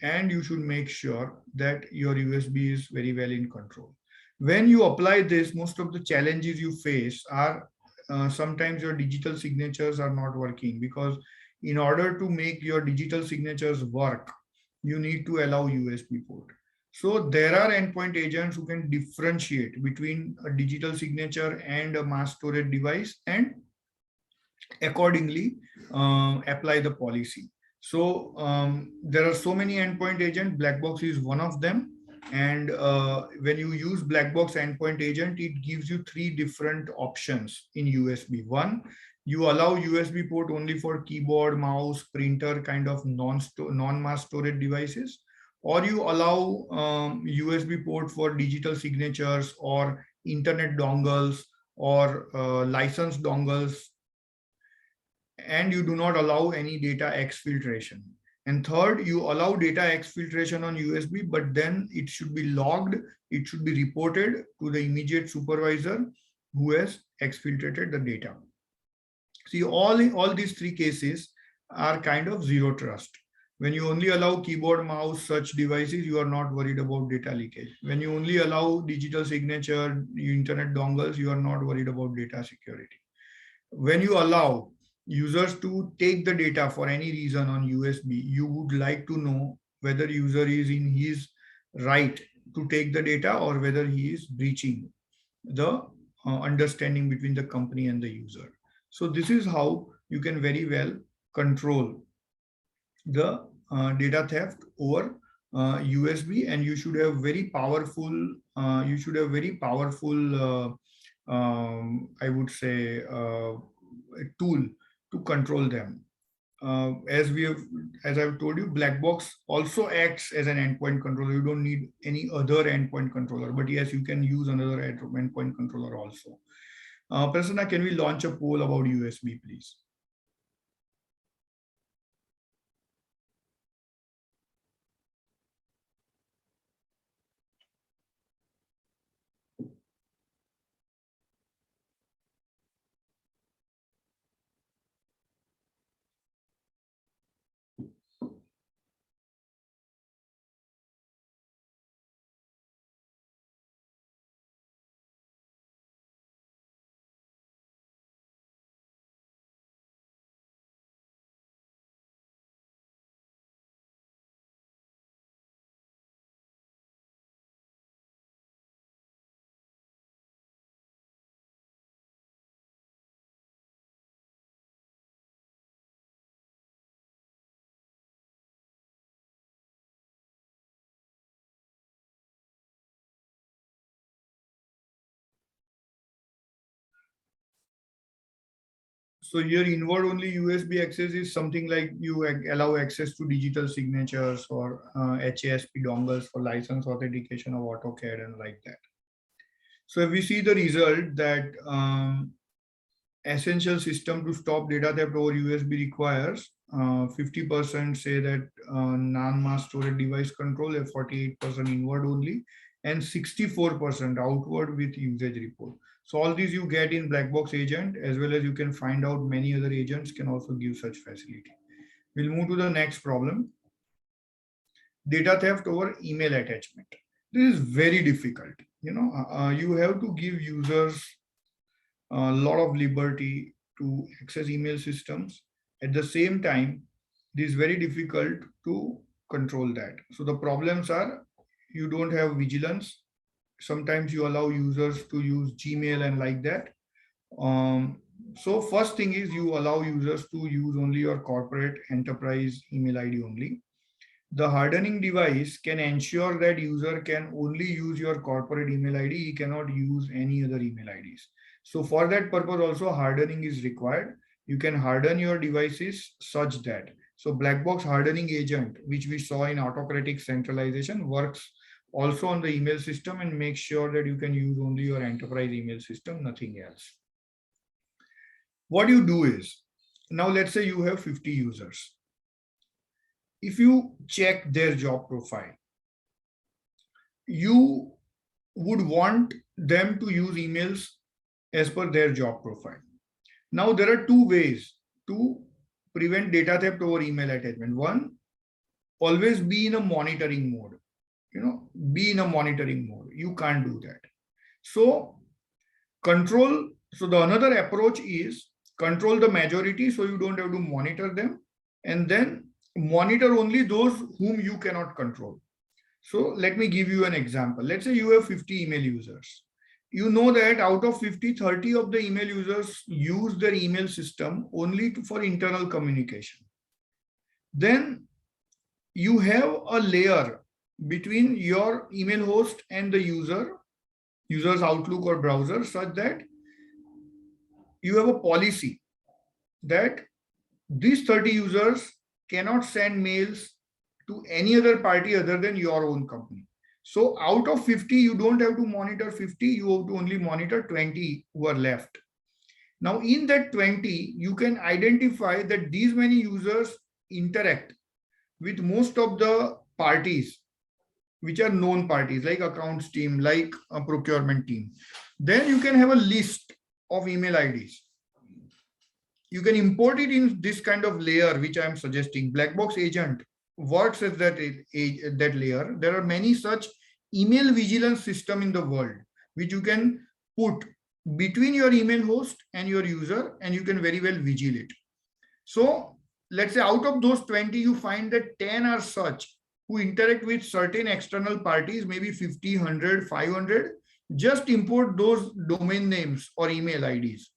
And you should make sure that your USB is very well in control. When you apply this, most of the challenges you face are sometimes your digital signatures are not working, because in order to make your digital signatures work, you need to allow USB port. So there are endpoint agents who can differentiate between a digital signature and a mass storage device, and accordingly apply the policy. So there are so many endpoint agents. Blackbox is one of them. And when you use Blackbox endpoint agent, it gives you 3 different options in USB. One, you allow USB port only for keyboard, mouse, printer kind of non-mass storage devices, or you allow USB port for digital signatures or internet dongles or licensed dongles, and you do not allow any data exfiltration. And third, you allow data exfiltration on USB, but then it should be logged, it should be reported to the immediate supervisor who has exfiltrated the data. See, all these three cases are kind of zero trust. When you only allow keyboard, mouse, such devices, you are not worried about data leakage. When you only allow digital signature, internet dongles, you are not worried about data security. When you allow users to take the data for any reason on USB, you would like to know whether user is in his right to take the data or whether he is breaching the understanding between the company and the user. So this is how you can very well control the data theft over USB, and you should have very powerful, I would say, tool to control them. As I've told you, black box also acts as an endpoint controller. You don't need any other endpoint controller, but yes, you can use another endpoint controller also. Prasanna, can we launch a poll about USB, please? So here inward only USB access is something like you allow access to digital signatures or HASP dongles for license authentication of AutoCAD and like that. So if we see the result that essential system to stop data theft over USB requires 50% say that non-mask storage device control, 48% inward only, and 64% outward with usage report. So all these you get in black box agent, as well as you can find out many other agents can also give such facility. We'll move to the next problem. Data theft over email attachment. This is very difficult. You have to give users a lot of liberty to access email systems. At the same time, it is very difficult to control that. So the problems are, you don't have vigilance. Sometimes you allow users to use Gmail and like that. So first thing is you allow users to use only your corporate enterprise email ID only. The hardening device can ensure that user can only use your corporate email ID. He cannot use any other email IDs. So for that purpose also hardening is required. You can harden your devices such that. So black box hardening agent, which we saw in autocratic centralization, works also on the email system and make sure that you can use only your enterprise email system, nothing else. What you do is, now let's say you have 50 users. If you check their job profile, you would want them to use emails as per their job profile. Now, there are two ways to prevent data theft over email attachment. One, always be in a monitoring mode. Be in a monitoring mode. You can't do that. So, the another approach is control the majority so you don't have to monitor them, and then monitor only those whom you cannot control. So let me give you an example. Let's say you have 50 email users. You know that out of 50, 30 of the email users use their email system only for internal communication. Then you have a layer between your email host and the user's Outlook or browser, such that you have a policy that these 30 users cannot send mails to any other party other than your own company. So out of 50, you don't have to monitor 50, you have to only monitor 20 who are left. Now in that 20, you can identify that these many users interact with most of the parties, which are known parties like accounts team, like a procurement team. Then you can have a list of email IDs. You can import it in this kind of layer, which I am suggesting. Black box agent works as that layer. There are many such email vigilance system in the world, which you can put between your email host and your user, and you can very well vigil it. So let's say out of those 20, you find that 10 are such who interact with certain external parties, maybe 50, 100, 500. Just import those domain names or email IDs,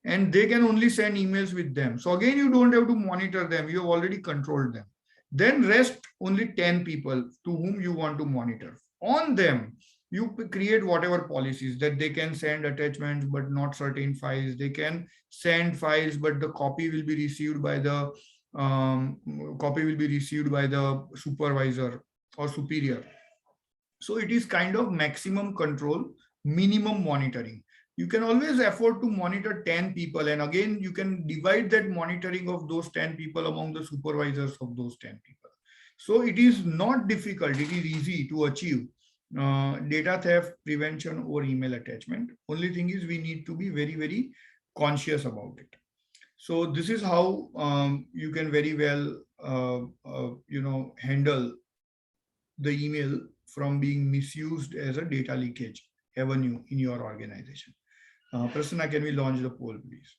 and they can only send emails with them. So again, you don't have to monitor them. You have already controlled them. Then rest only 10 people to whom you want to monitor. On them, you create whatever policies that they can send attachments, but not certain files. They can send files, but the copy will be received by the supervisor or superior. So it is kind of maximum control, minimum monitoring. You can always afford to monitor 10 people. And again, you can divide that monitoring of those 10 people among the supervisors of those 10 people. So it is not difficult. It is easy to achieve data theft prevention or email attachment. Only thing is we need to be very, very conscious about it. So this is how you can very well, handle the email from being misused as a data leakage avenue in your organization. Prasanna, can we launch the poll, please?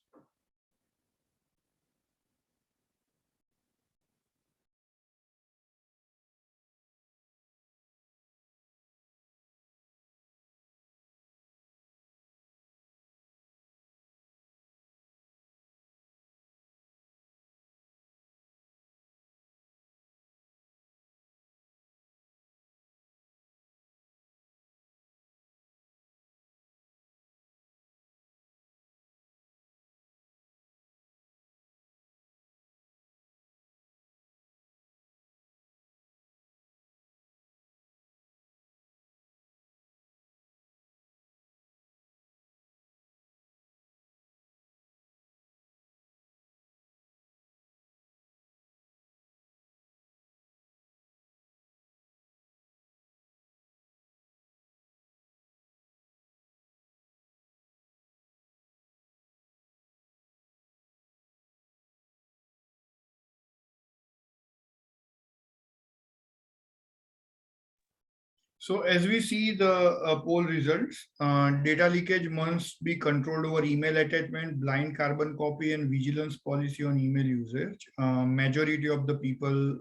So as we see the poll results, data leakage must be controlled over email attachment, blind carbon copy, and vigilance policy on email usage. Majority of the people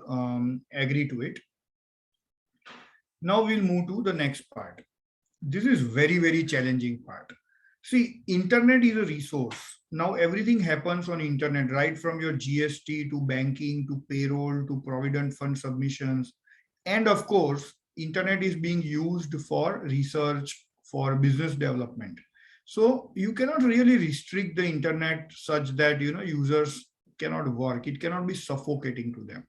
agree to it. Now we'll move to the next part. This is very, very challenging part. See, internet is a resource. Now everything happens on internet, right from your GST to banking to payroll to provident fund submissions. And of course, internet is being used for research, for business development. So you cannot really restrict the internet such that users cannot work. It cannot be suffocating to them.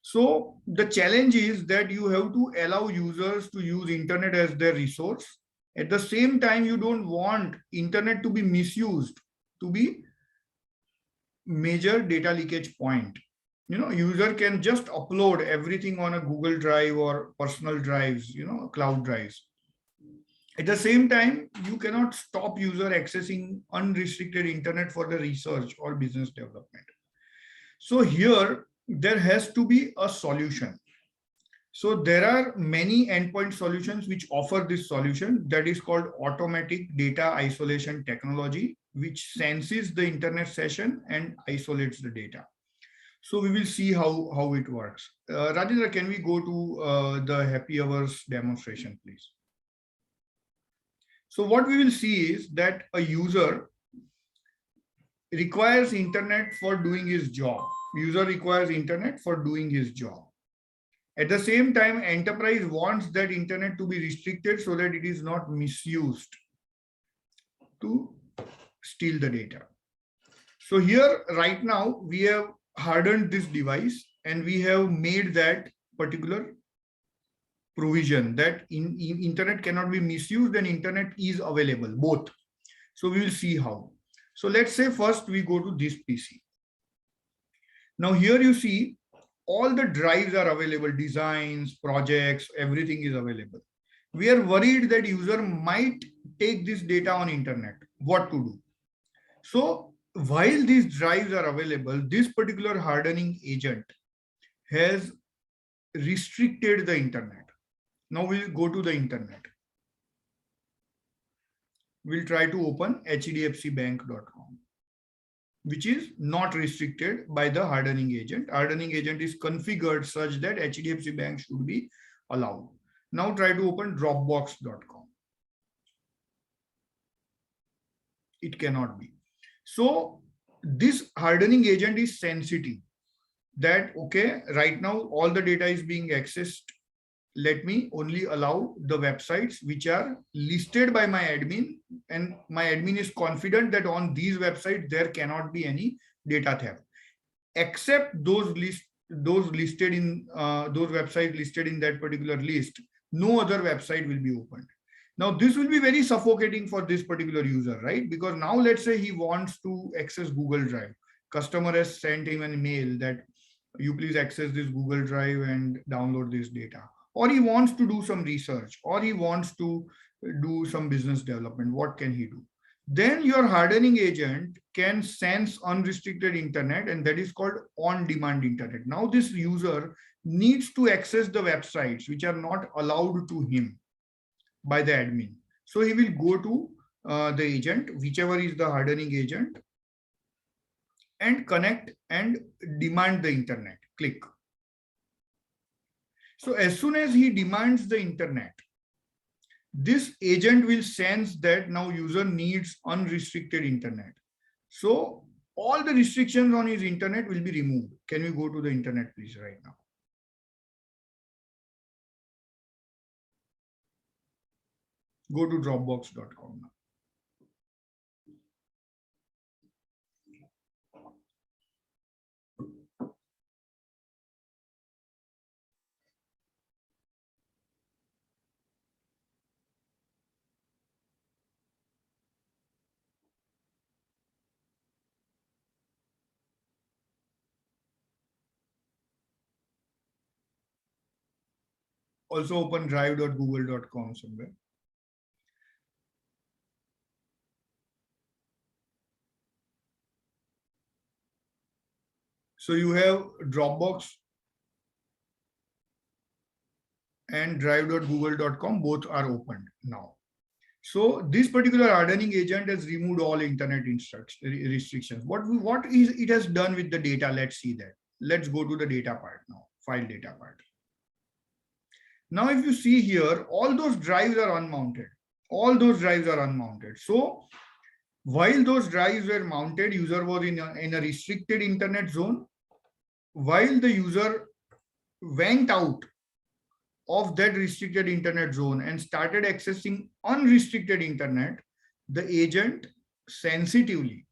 So the challenge is that you have to allow users to use internet as their resource. At the same time, you don't want internet to be misused to be major data leakage point. User can just upload everything on a Google Drive or personal drives, cloud drives. At the same time, you cannot stop user accessing unrestricted internet for the research or business development. So here, there has to be a solution. So there are many endpoint solutions which offer this solution that is called automatic data isolation technology, which senses the internet session and isolates the data. So we will see how it works. Rajendra, can we go to the happy hours demonstration, please? So what we will see is that a user requires internet for doing his job. User requires internet for doing his job. At the same time, enterprise wants that internet to be restricted so that it is not misused to steal the data. So here, right now, we have hardened this device and we have made that particular provision that in internet cannot be misused and internet is available, both. So we will see how. So let's say first we go to this PC. Now here you see all the drives are available, designs, projects, everything is available. We are worried that user might take this data on internet. What to do? So while these drives are available, this particular hardening agent has restricted the internet. Now we'll go to the internet. We'll try to open hdfcbank.com, which is not restricted by the hardening agent. Hardening agent is configured such that HDFC Bank should be allowed. Now try to open dropbox.com. It cannot be. So this hardening agent is sensitive that, okay, right now all the data is being accessed. Let me only allow the websites which are listed by my admin, and my admin is confident that on these websites there cannot be any data theft, except those listed in those websites listed in that particular list. No other website will be opened. Now this will be very suffocating for this particular user, right? Because now let's say he wants to access Google Drive. Customer has sent him an email that you please access this Google Drive and download this data. Or he wants to do some research, or he wants to do some business development. What can he do? Then your hardening agent can sense unrestricted internet, and that is called on-demand internet. Now this user needs to access the websites which are not allowed to him by the admin. So he will go to the agent, whichever is the hardening agent, and connect and demand the internet. Click. So as soon as he demands the internet, this agent will sense that now user needs unrestricted internet. So all the restrictions on his internet will be removed. Can we go to the internet please right now? Go to dropbox.com now. Also open drive.google.com somewhere. So you have Dropbox and drive.google.com, both are opened now. So this particular hardening agent has removed all internet restrictions. What is it has done with the data? Let's see that. Let's go to the data part now, file data part. Now, if you see here, all those drives are unmounted. All those drives are unmounted. So while those drives were mounted, user was in a restricted internet zone. While the user went out of that restricted internet zone and started accessing unrestricted internet, the agent sensitively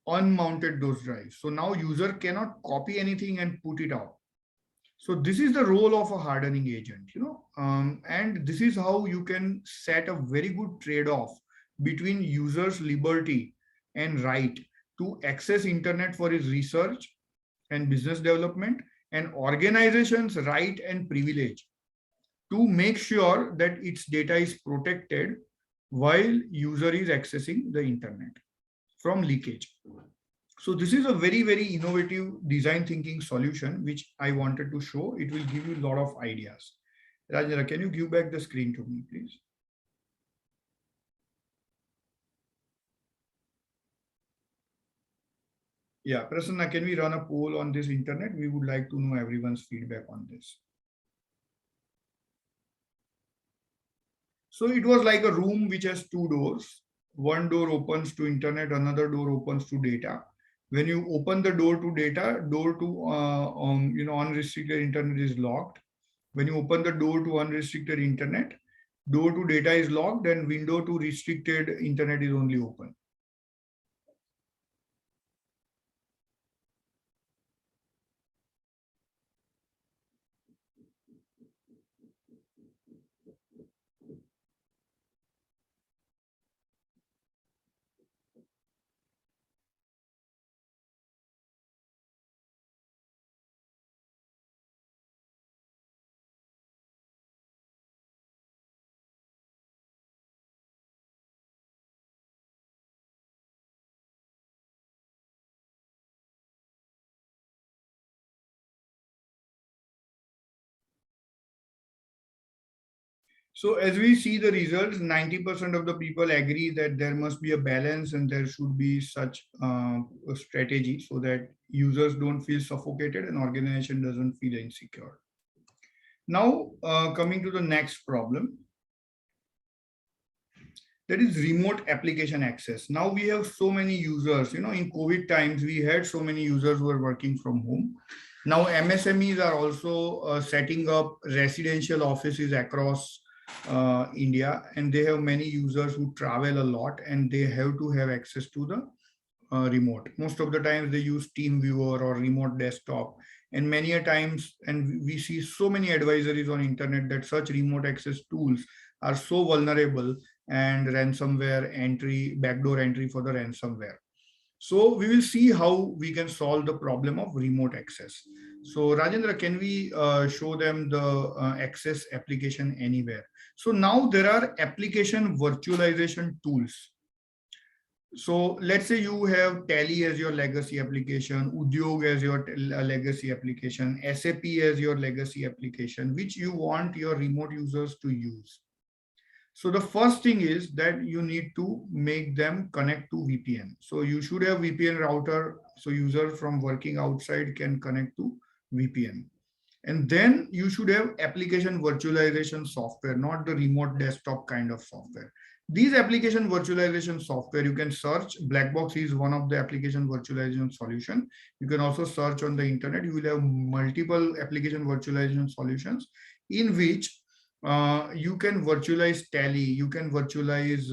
unmounted those drives. So now user cannot copy anything and put it out. So this is the role of a hardening agent, and this is how you can set a very good trade-off between user's liberty and right to access internet for his research and business development, and organization's right and privilege to make sure that its data is protected while user is accessing the internet from leakage. So this is a very, very innovative design thinking solution, which I wanted to show. It will give you a lot of ideas. Rajendra, can you give back the screen to me, please? Yeah, Prasanna, can we run a poll on this internet? We would like to know everyone's feedback on this. So it was like a room which has two doors. One door opens to internet, another door opens to data. When you open the door to data, door to unrestricted internet is locked. When you open the door to unrestricted internet, door to data is locked, and window to restricted internet is only open. So as we see the results, 90% of the people agree that there must be a balance and there should be such a strategy so that users don't feel suffocated and organization doesn't feel insecure. Now, coming to the next problem, that is remote application access. Now we have so many users, in COVID times, we had so many users who are working from home. Now MSMEs are also setting up residential offices across India, and they have many users who travel a lot and they have to have access to the remote. Most of the times they use TeamViewer or remote desktop, and many a times, and we see so many advisories on internet that such remote access tools are so vulnerable and ransomware entry, backdoor entry for the ransomware. So we will see how we can solve the problem of remote access. So Rajendra, can we show them the access application anywhere? So now there are application virtualization tools. So let's say you have Tally as your legacy application, Udyog as your legacy application, SAP as your legacy application, which you want your remote users to use. So the first thing is that you need to make them connect to VPN. So you should have VPN router so user from working outside can connect to VPN. And then you should have application virtualization software, not the remote desktop kind of software. These application virtualization software, you can search. Blackbox is one of the application virtualization solution. You can also search on the internet. You will have multiple application virtualization solutions in which you can virtualize Tally, you can virtualize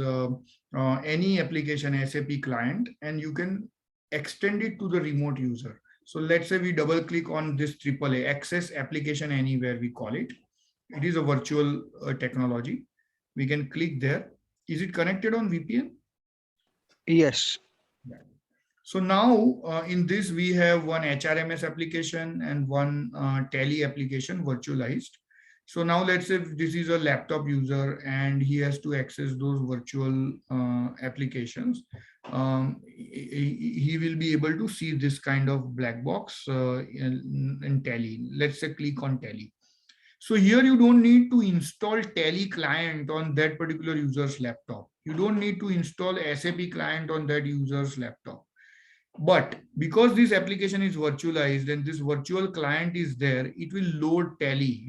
any application SAP client, and you can extend it to the remote user. So let's say we double click on this AAA, Access Application Anywhere, we call it. It is a virtual technology. We can click there. Is it connected on VPN? Yes. Yeah. So now in this, we have one HRMS application and one Tally application virtualized. So now let's say this is a laptop user and he has to access those virtual applications. He will be able to see this kind of black box in Tally. Let's say click on Tally. So here you don't need to install Tally client on that particular user's laptop. You don't need to install SAP client on that user's laptop. But because this application is virtualized and this virtual client is there, it will load Tally,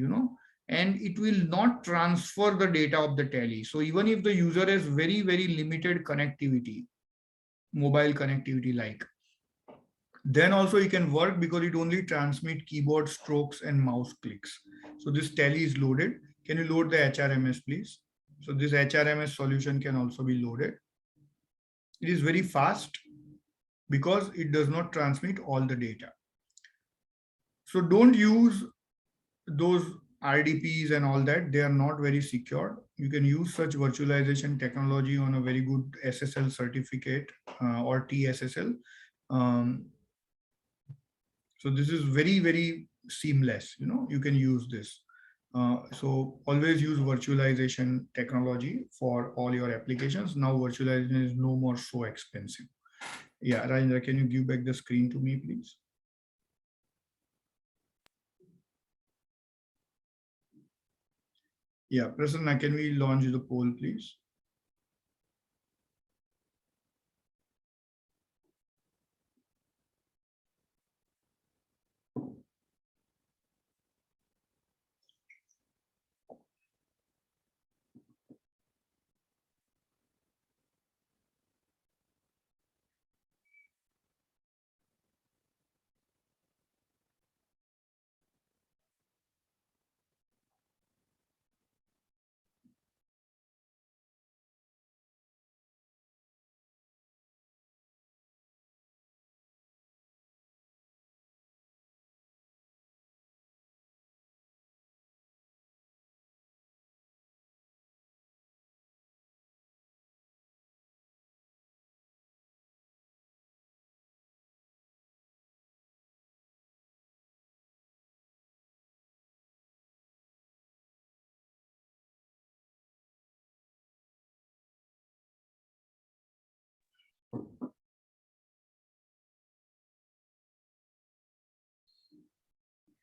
and it will not transfer the data of the Tally. So even if the user has very, very limited connectivity, mobile connectivity like, then also it can work because it only transmit keyboard strokes and mouse clicks. So this Tally is loaded. Can you load the HRMS, please? So this HRMS solution can also be loaded. It is very fast because it does not transmit all the data. So don't use those RDPs and all that. They are not very secure. You can use such virtualization technology on a very good SSL certificate or TSSL. So this is very, very seamless. You can use this. So always use virtualization technology for all your applications. Now virtualization is no more so expensive. Yeah, Rajendra, can you give back the screen to me, please? Yeah, Prasanna, can we launch the poll, please?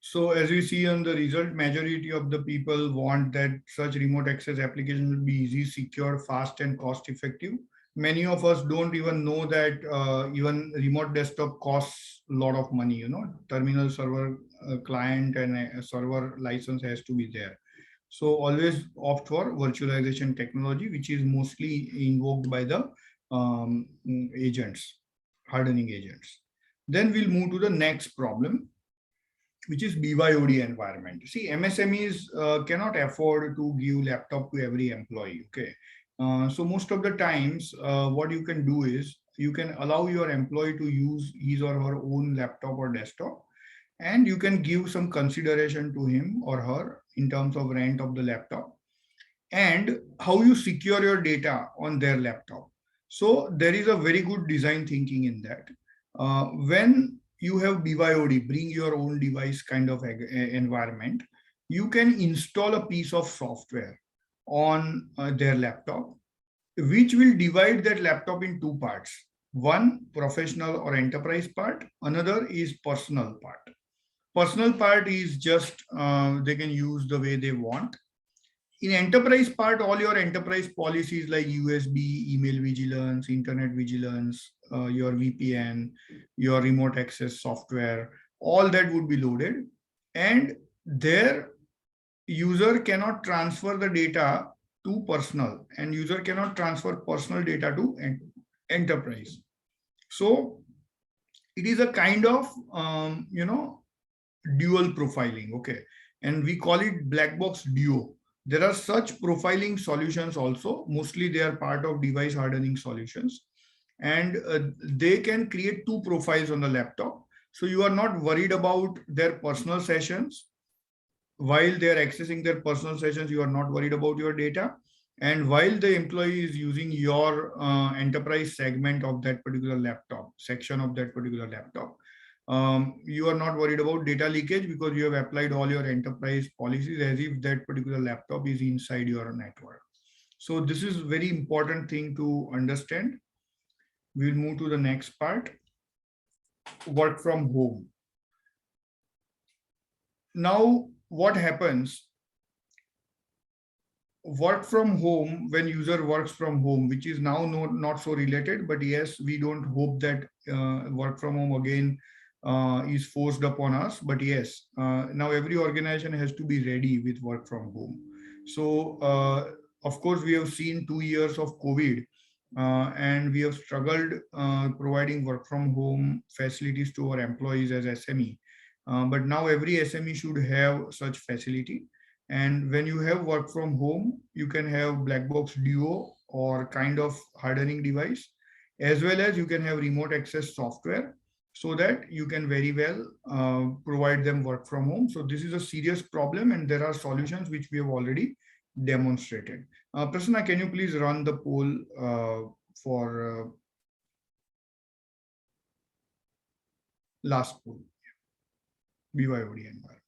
So as we see on the result, majority of the people want that such remote access application will be easy, secure, fast, and cost effective. Many of us don't even know that even remote desktop costs a lot of money. Terminal, server, client, and a server license has to be there. So always opt for virtualization technology, which is mostly invoked by the agents, hardening agents. Then we'll move to the next problem, which is BYOD environment. See, MSMEs cannot afford to give laptop to every employee. Okay, so most of the times, what you can do is you can allow your employee to use his or her own laptop or desktop, and you can give some consideration to him or her in terms of rent of the laptop and how you secure your data on their laptop. So there is a very good design thinking in that. When you have BYOD, bring your own device kind of environment, you can install a piece of software on their laptop, which will divide that laptop in two parts. One, professional or enterprise part. Another is personal part. Personal part is just they can use the way they want. In enterprise part, all your enterprise policies like USB, email vigilance, internet vigilance, your VPN, your remote access software, all that would be loaded. And their user cannot transfer the data to personal, and user cannot transfer personal data to enterprise. So it is a kind of, dual profiling. Okay. And we call it black box duo. There are such profiling solutions also. Mostly they are part of device hardening solutions. And they can create two profiles on the laptop. So you are not worried about their personal sessions. While they are accessing their personal sessions, you are not worried about your data. And while the employee is using your enterprise segment of that particular laptop, section of that particular laptop, you are not worried about data leakage because you have applied all your enterprise policies as if that particular laptop is inside your network. So this is very important thing to understand. We'll move to the next part, work from home. Now, what happens? Work from home, when user works from home, which is now not so related, but yes, we don't hope that work from home again is forced upon us. But yes, now every organization has to be ready with work from home. So of course, we have seen 2 years of COVID, and we have struggled providing work from home facilities to our employees as SME. But now every SME should have such facility. And when you have work from home, you can have black box duo or kind of hardening device, as well as you can have remote access software, so that you can very well provide them work from home. So this is a serious problem, and there are solutions which we have already demonstrated. Prasanna, can you please run the poll for last poll, BYOD environment?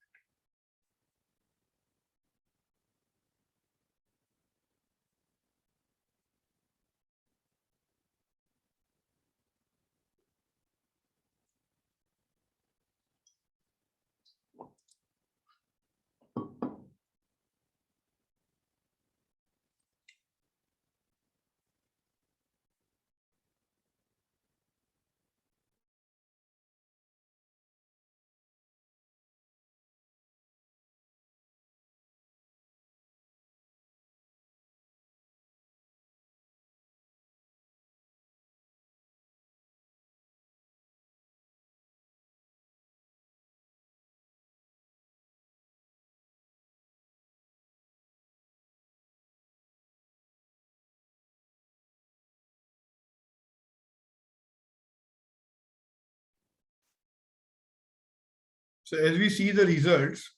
So as we see the results,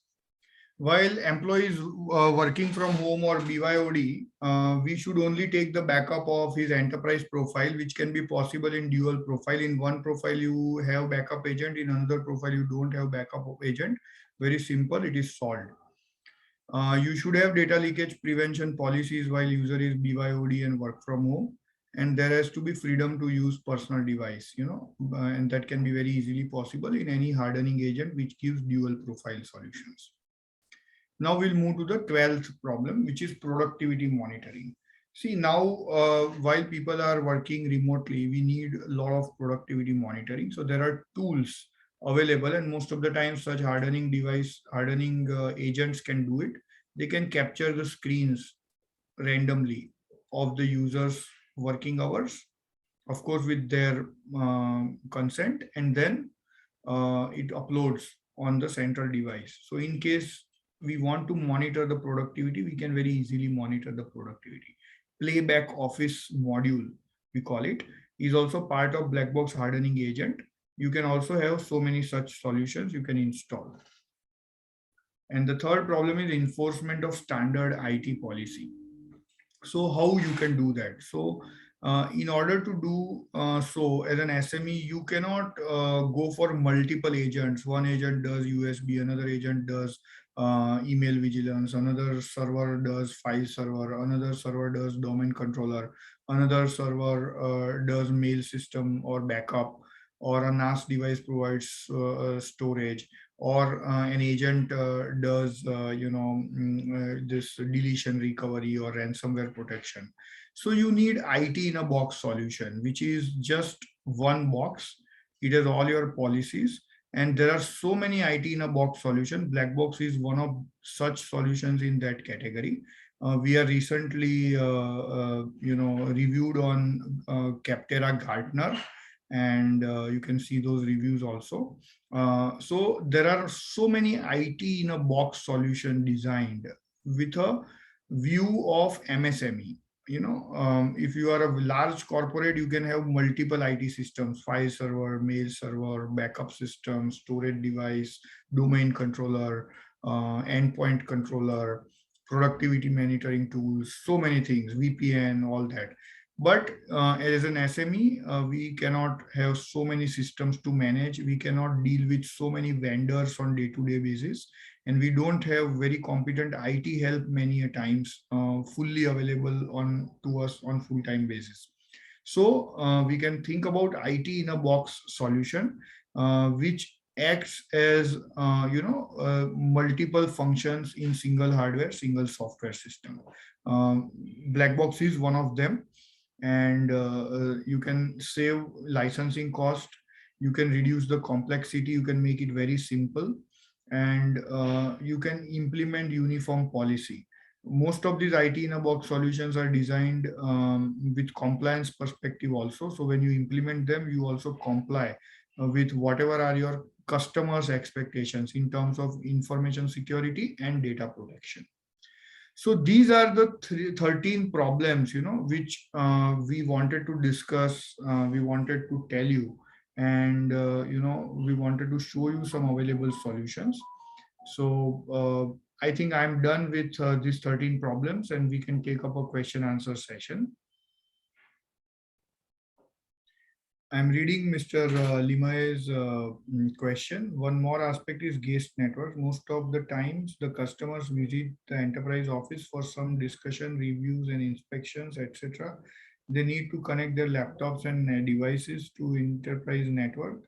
while employees working from home or BYOD, we should only take the backup of his enterprise profile, which can be possible in dual profile. In one profile, you have backup agent. In another profile, you don't have backup of agent. Very simple, it is solved. You should have data leakage prevention policies while user is BYOD and work from home. and there has to be freedom to use personal device, and that can be very easily possible in any hardening agent which gives dual profile solutions. Now we'll move to the 12th problem, which is productivity monitoring. See, now while people are working remotely, we need a lot of productivity monitoring. So there are tools available, and most of the time such hardening agents can do it. They can capture the screens randomly of the users working hours, of course with their consent, and then it uploads on the central device. So in case we want to monitor the productivity, we can very easily monitor the productivity. Playback office module, we call it, is also part of black box hardening agent. You can also have so many such solutions you can install. And the third problem is enforcement of standard IT policy. So how you can do that? So in order to do so as an SME, you cannot go for multiple agents. One agent does USB, another agent does email vigilance, another server does file server, another server does domain controller, another server does mail system or backup, or a NAS device provides storage, or an agent does this deletion recovery or ransomware protection. So you need IT in a box solution, which is just one box. It has all your policies, and there are so many IT in a box solution. Black box is one of such solutions in that category. We are recently reviewed on Capterra Gartner, and you can see those reviews also. So there are so many IT in a box solution designed with a view of MSME. If you are a large corporate, you can have multiple IT systems: file server, mail server, backup system, storage device, domain controller, endpoint controller, productivity monitoring tools, so many things, VPN, all that. But as an SME, we cannot have so many systems to manage. We cannot deal with so many vendors on day-to-day basis, and we don't have very competent IT help many a times fully available to us on full-time basis. So we can think about IT in a box solution, which acts as multiple functions in single hardware, single software system. Black box is one of them, and you can save licensing cost, you can reduce the complexity, you can make it very simple, and you can implement uniform policy. Most of these IT in a box solutions are designed with compliance perspective also. So when you implement them, you also comply with whatever are your customers' expectations in terms of information security and data protection. So these are the 13 problems, which we wanted to discuss, we wanted to tell you, and, we wanted to show you some available solutions. So I think I'm done with these 13 problems, and we can take up a question answer session. I'm reading Mr. Limaye's question. One more aspect is guest network. Most of the times, the customers visit the enterprise office for some discussion, reviews, and inspections, etc. They need to connect their laptops and devices to enterprise network.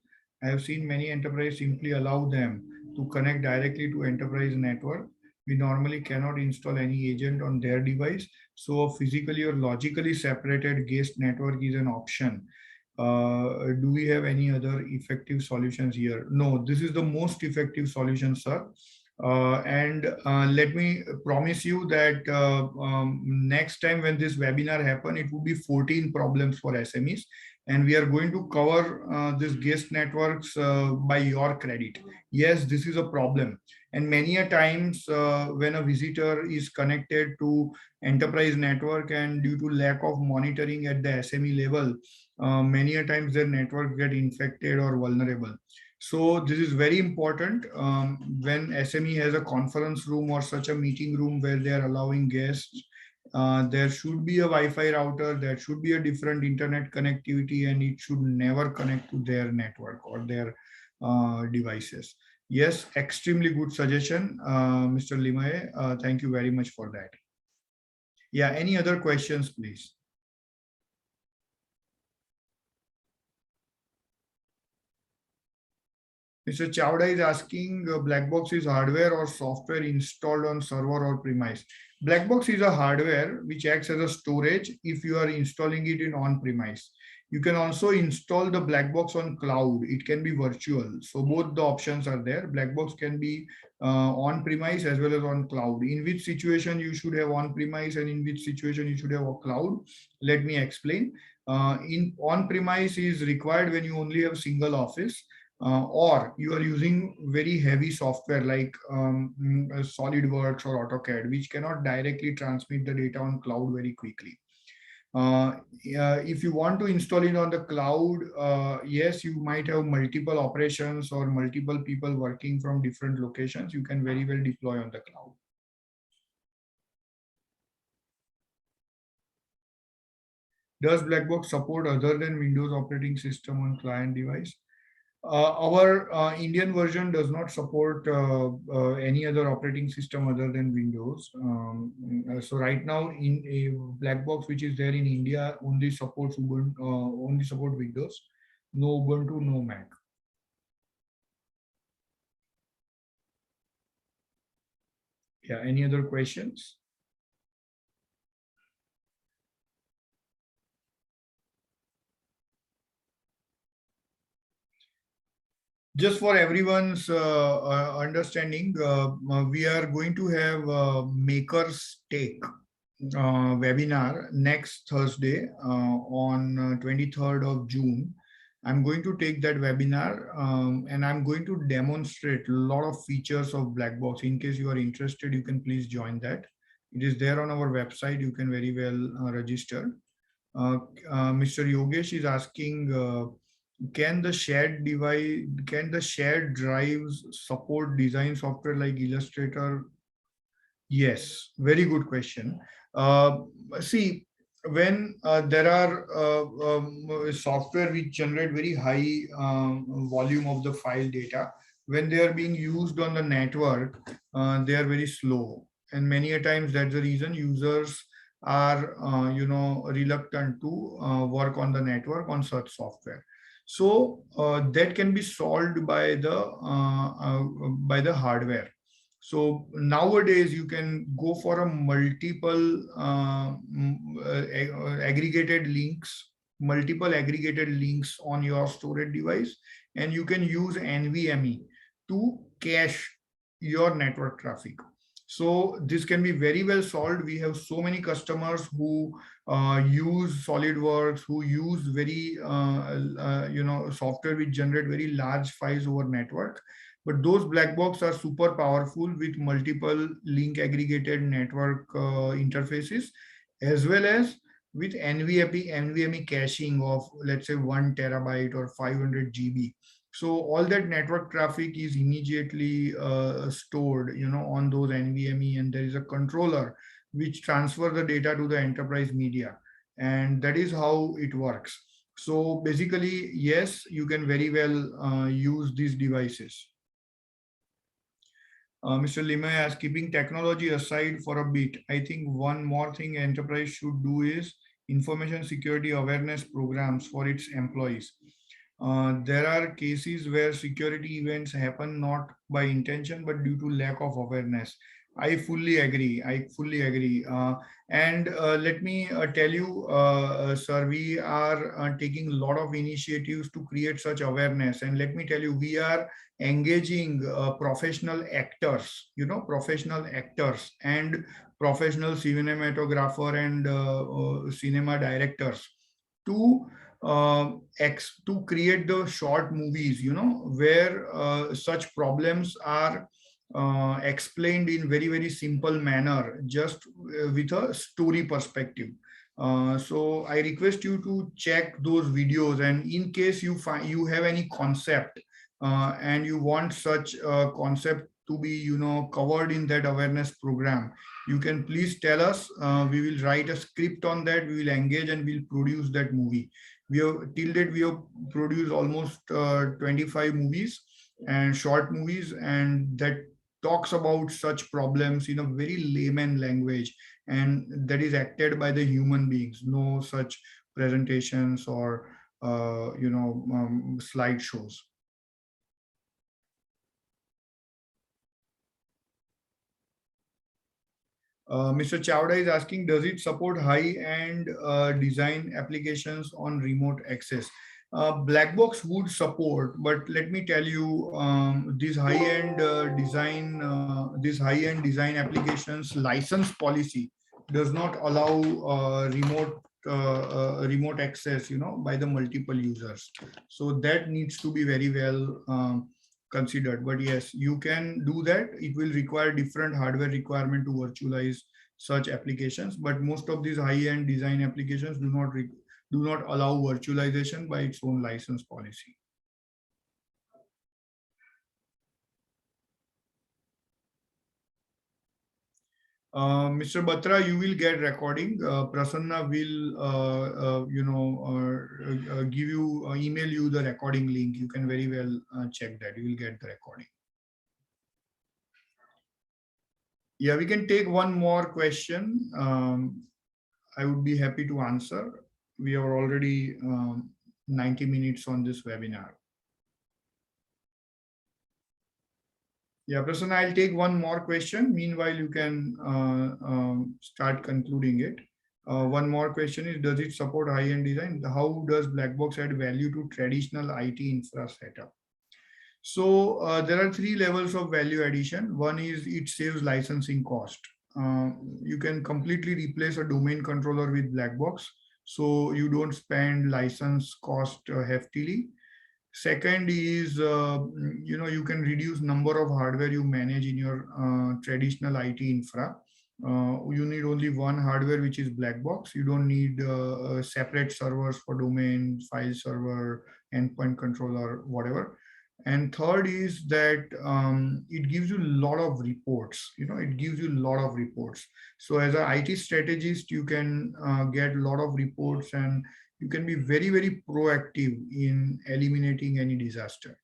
I have seen many enterprises simply allow them to connect directly to enterprise network. We normally cannot install any agent on their device, so a physically or logically separated guest network is an option. Do we have any other effective solutions here? No, this is the most effective solution, sir. And let me promise you that next time when this webinar happen, it will be 14 problems for SMEs, and we are going to cover this guest networks by your credit. Yes, this is a problem, and many a times when a visitor is connected to enterprise network, and due to lack of monitoring at the SME level, many a times their network get infected or vulnerable. So this is very important. When SME has a conference room or such a meeting room where they are allowing guests, there should be a Wi-Fi router, there should be a different internet connectivity, and it should never connect to their network or their devices. Yes, extremely good suggestion, Mr. Limaye. Thank you very much for that. Yeah, any other questions, please? Mr. Chawda is asking, black box is hardware or software installed on server or premise? Black box is a hardware which acts as a storage if you are installing it in on-premise. You can also install the black box on cloud. It can be virtual. So both the options are there. Black box can be on-premise as well as on cloud. In which situation you should have on-premise and in which situation you should have a cloud? Let me explain. In on-premise is required when you only have single office. Or you are using very heavy software like SolidWorks or AutoCAD, which cannot directly transmit the data on cloud very quickly. If you want to install it on the cloud, yes, you might have multiple operations or multiple people working from different locations. You can very well deploy on the cloud. Does Blackbox support other than Windows operating system on client device? Our Indian version does not support any other operating system other than Windows. So right now, in a black box which is there in India, only supports Ubuntu, only support Windows, no Ubuntu, no Mac. Yeah. Any other questions? Just for everyone's understanding, we are going to have Maker's Take webinar next Thursday on 23rd of June. I'm going to take that webinar and I'm going to demonstrate a lot of features of Blackbox. In case you are interested, you can please join that. It is there on our website. You can very well register. Mr. Yogesh is asking, can the shared drives support design software like Illustrator? Yes, very good question. See, when there are software which generate very high volume of the file data, when they are being used on the network, they are very slow. And many a times that's the reason users are, reluctant to work on the network on such software. So that can be solved by the hardware. So nowadays you can go for a multiple multiple aggregated links on your storage device, and you can use NVMe to cache your network traffic. So this can be very well solved. We have so many customers who use SolidWorks, who use very software which generate very large files over network. But those black box are super powerful with multiple link aggregated network interfaces, as well as with NVMe caching of, let's say, 1 terabyte or 500 GB. So all that network traffic is immediately stored, on those NVMe, and there is a controller which transfer the data to the enterprise media, and that is how it works. So basically, yes, you can very well use these devices. Mr. Lima asks, keeping technology aside for a bit, I think one more thing enterprise should do is information security awareness programs for its employees. There are cases where security events happen not by intention, but due to lack of awareness. I fully agree. And let me tell you, sir, we are taking a lot of initiatives to create such awareness. And let me tell you, we are engaging professional actors, professional actors and professional cinematographer and cinema directors to create the short movies, where such problems are explained in very, very simple manner, just with a story perspective. So I request you to check those videos, and in case you find you have any concept and you want such a concept to be, covered in that awareness program, you can please tell us. We will write a script on that. We will engage and we'll produce that movie. Till date, we have produced almost 25 movies and short movies, and that talks about such problems in a very layman language, and that is acted by the human beings. No such presentations or slideshows. Mr. Chowda is asking, does it support high-end design applications on remote access? Black box would support, but let me tell you, these high-end design applications license policy does not allow remote access, by the multiple users. So that needs to be very well considered. But yes, you can do that. It will require different hardware requirement to virtualize such applications, but most of these high-end design applications do not allow virtualization by its own license policy. Mr. Batra, you will get recording. Prasanna will, give you, email you the recording link. You can very well check that. You will get the recording. Yeah, we can take one more question. I would be happy to answer. We are already 90 minutes on this webinar. Yeah, Prasanna, I'll take one more question. Meanwhile, you can start concluding it. One more question is, does it support high-end design? How does Blackbox add value to traditional IT infra setup? So there are three levels of value addition. One is it saves licensing cost. You can completely replace a domain controller with Blackbox, so you don't spend license cost heftily. Second is, you can reduce number of hardware you manage in your traditional IT infra. You need only one hardware, which is Blackbox. You don't need separate servers for domain, file server, endpoint controller, whatever. And third is that it gives you a lot of reports. It gives you a lot of reports. So as an IT strategist, you can get a lot of reports, and you can be very, very proactive in eliminating any disaster.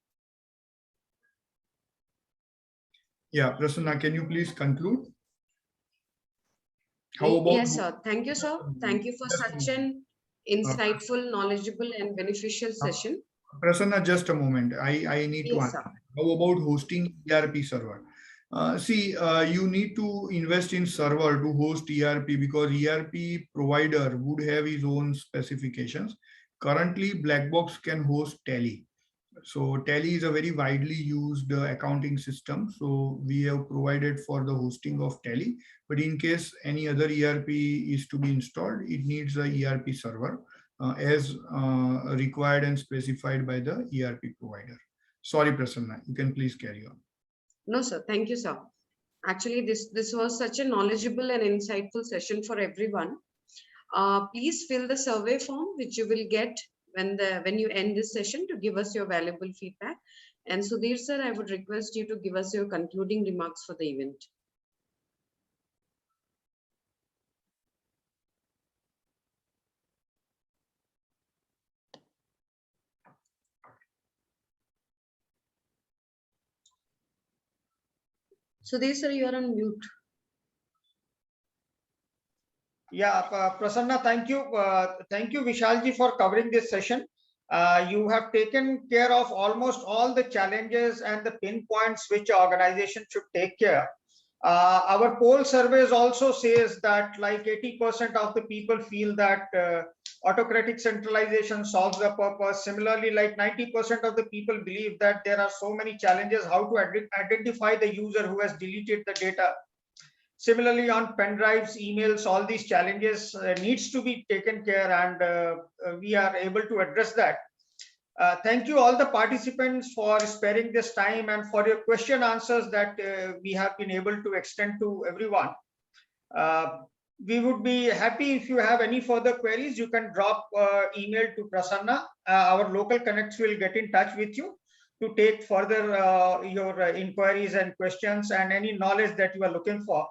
Yeah, Prasanna, can you please conclude? How about? Yes, sir. Thank you, sir. Thank you for such an insightful, knowledgeable, and beneficial session. Prasanna, just a moment. I need to Yes, answer. sir. How about hosting ERP server? You need to invest in server to host ERP, because ERP provider would have his own specifications. Currently, Blackbox can host Tally. So Tally is a very widely used accounting system. So we have provided for the hosting of Tally. But in case any other ERP is to be installed, it needs a ERP server as required and specified by the ERP provider. Sorry, Prasanna, you can please carry on. No, sir. Thank you, sir. Actually, this was such a knowledgeable and insightful session for everyone. Please fill the survey form, which you will get when you end this session, to give us your valuable feedback. And Sudhir sir, I would request you to give us your concluding remarks for the event. Sudhir sir, you are on mute. Yeah, Prasanna, thank you. Thank you, Vishalji, for covering this session. You have taken care of almost all the challenges and the pinpoints which organization should take care. Our poll surveys also says that like 80% of the people feel that autocratic centralization solves the purpose. Similarly, like 90% of the people believe that there are so many challenges how to identify the user who has deleted the data. Similarly, on pen drives, emails, all these challenges needs to be taken care, and we are able to address that. Thank you all the participants for sparing this time and for your question answers that we have been able to extend to everyone. We would be happy if you have any further queries. You can drop email to Prasanna. Our local connects will get in touch with you to take further your inquiries and questions and any knowledge that you are looking for.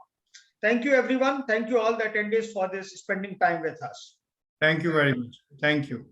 Thank you, everyone. Thank you all the attendees for this spending time with us. Thank you very much. Thank you.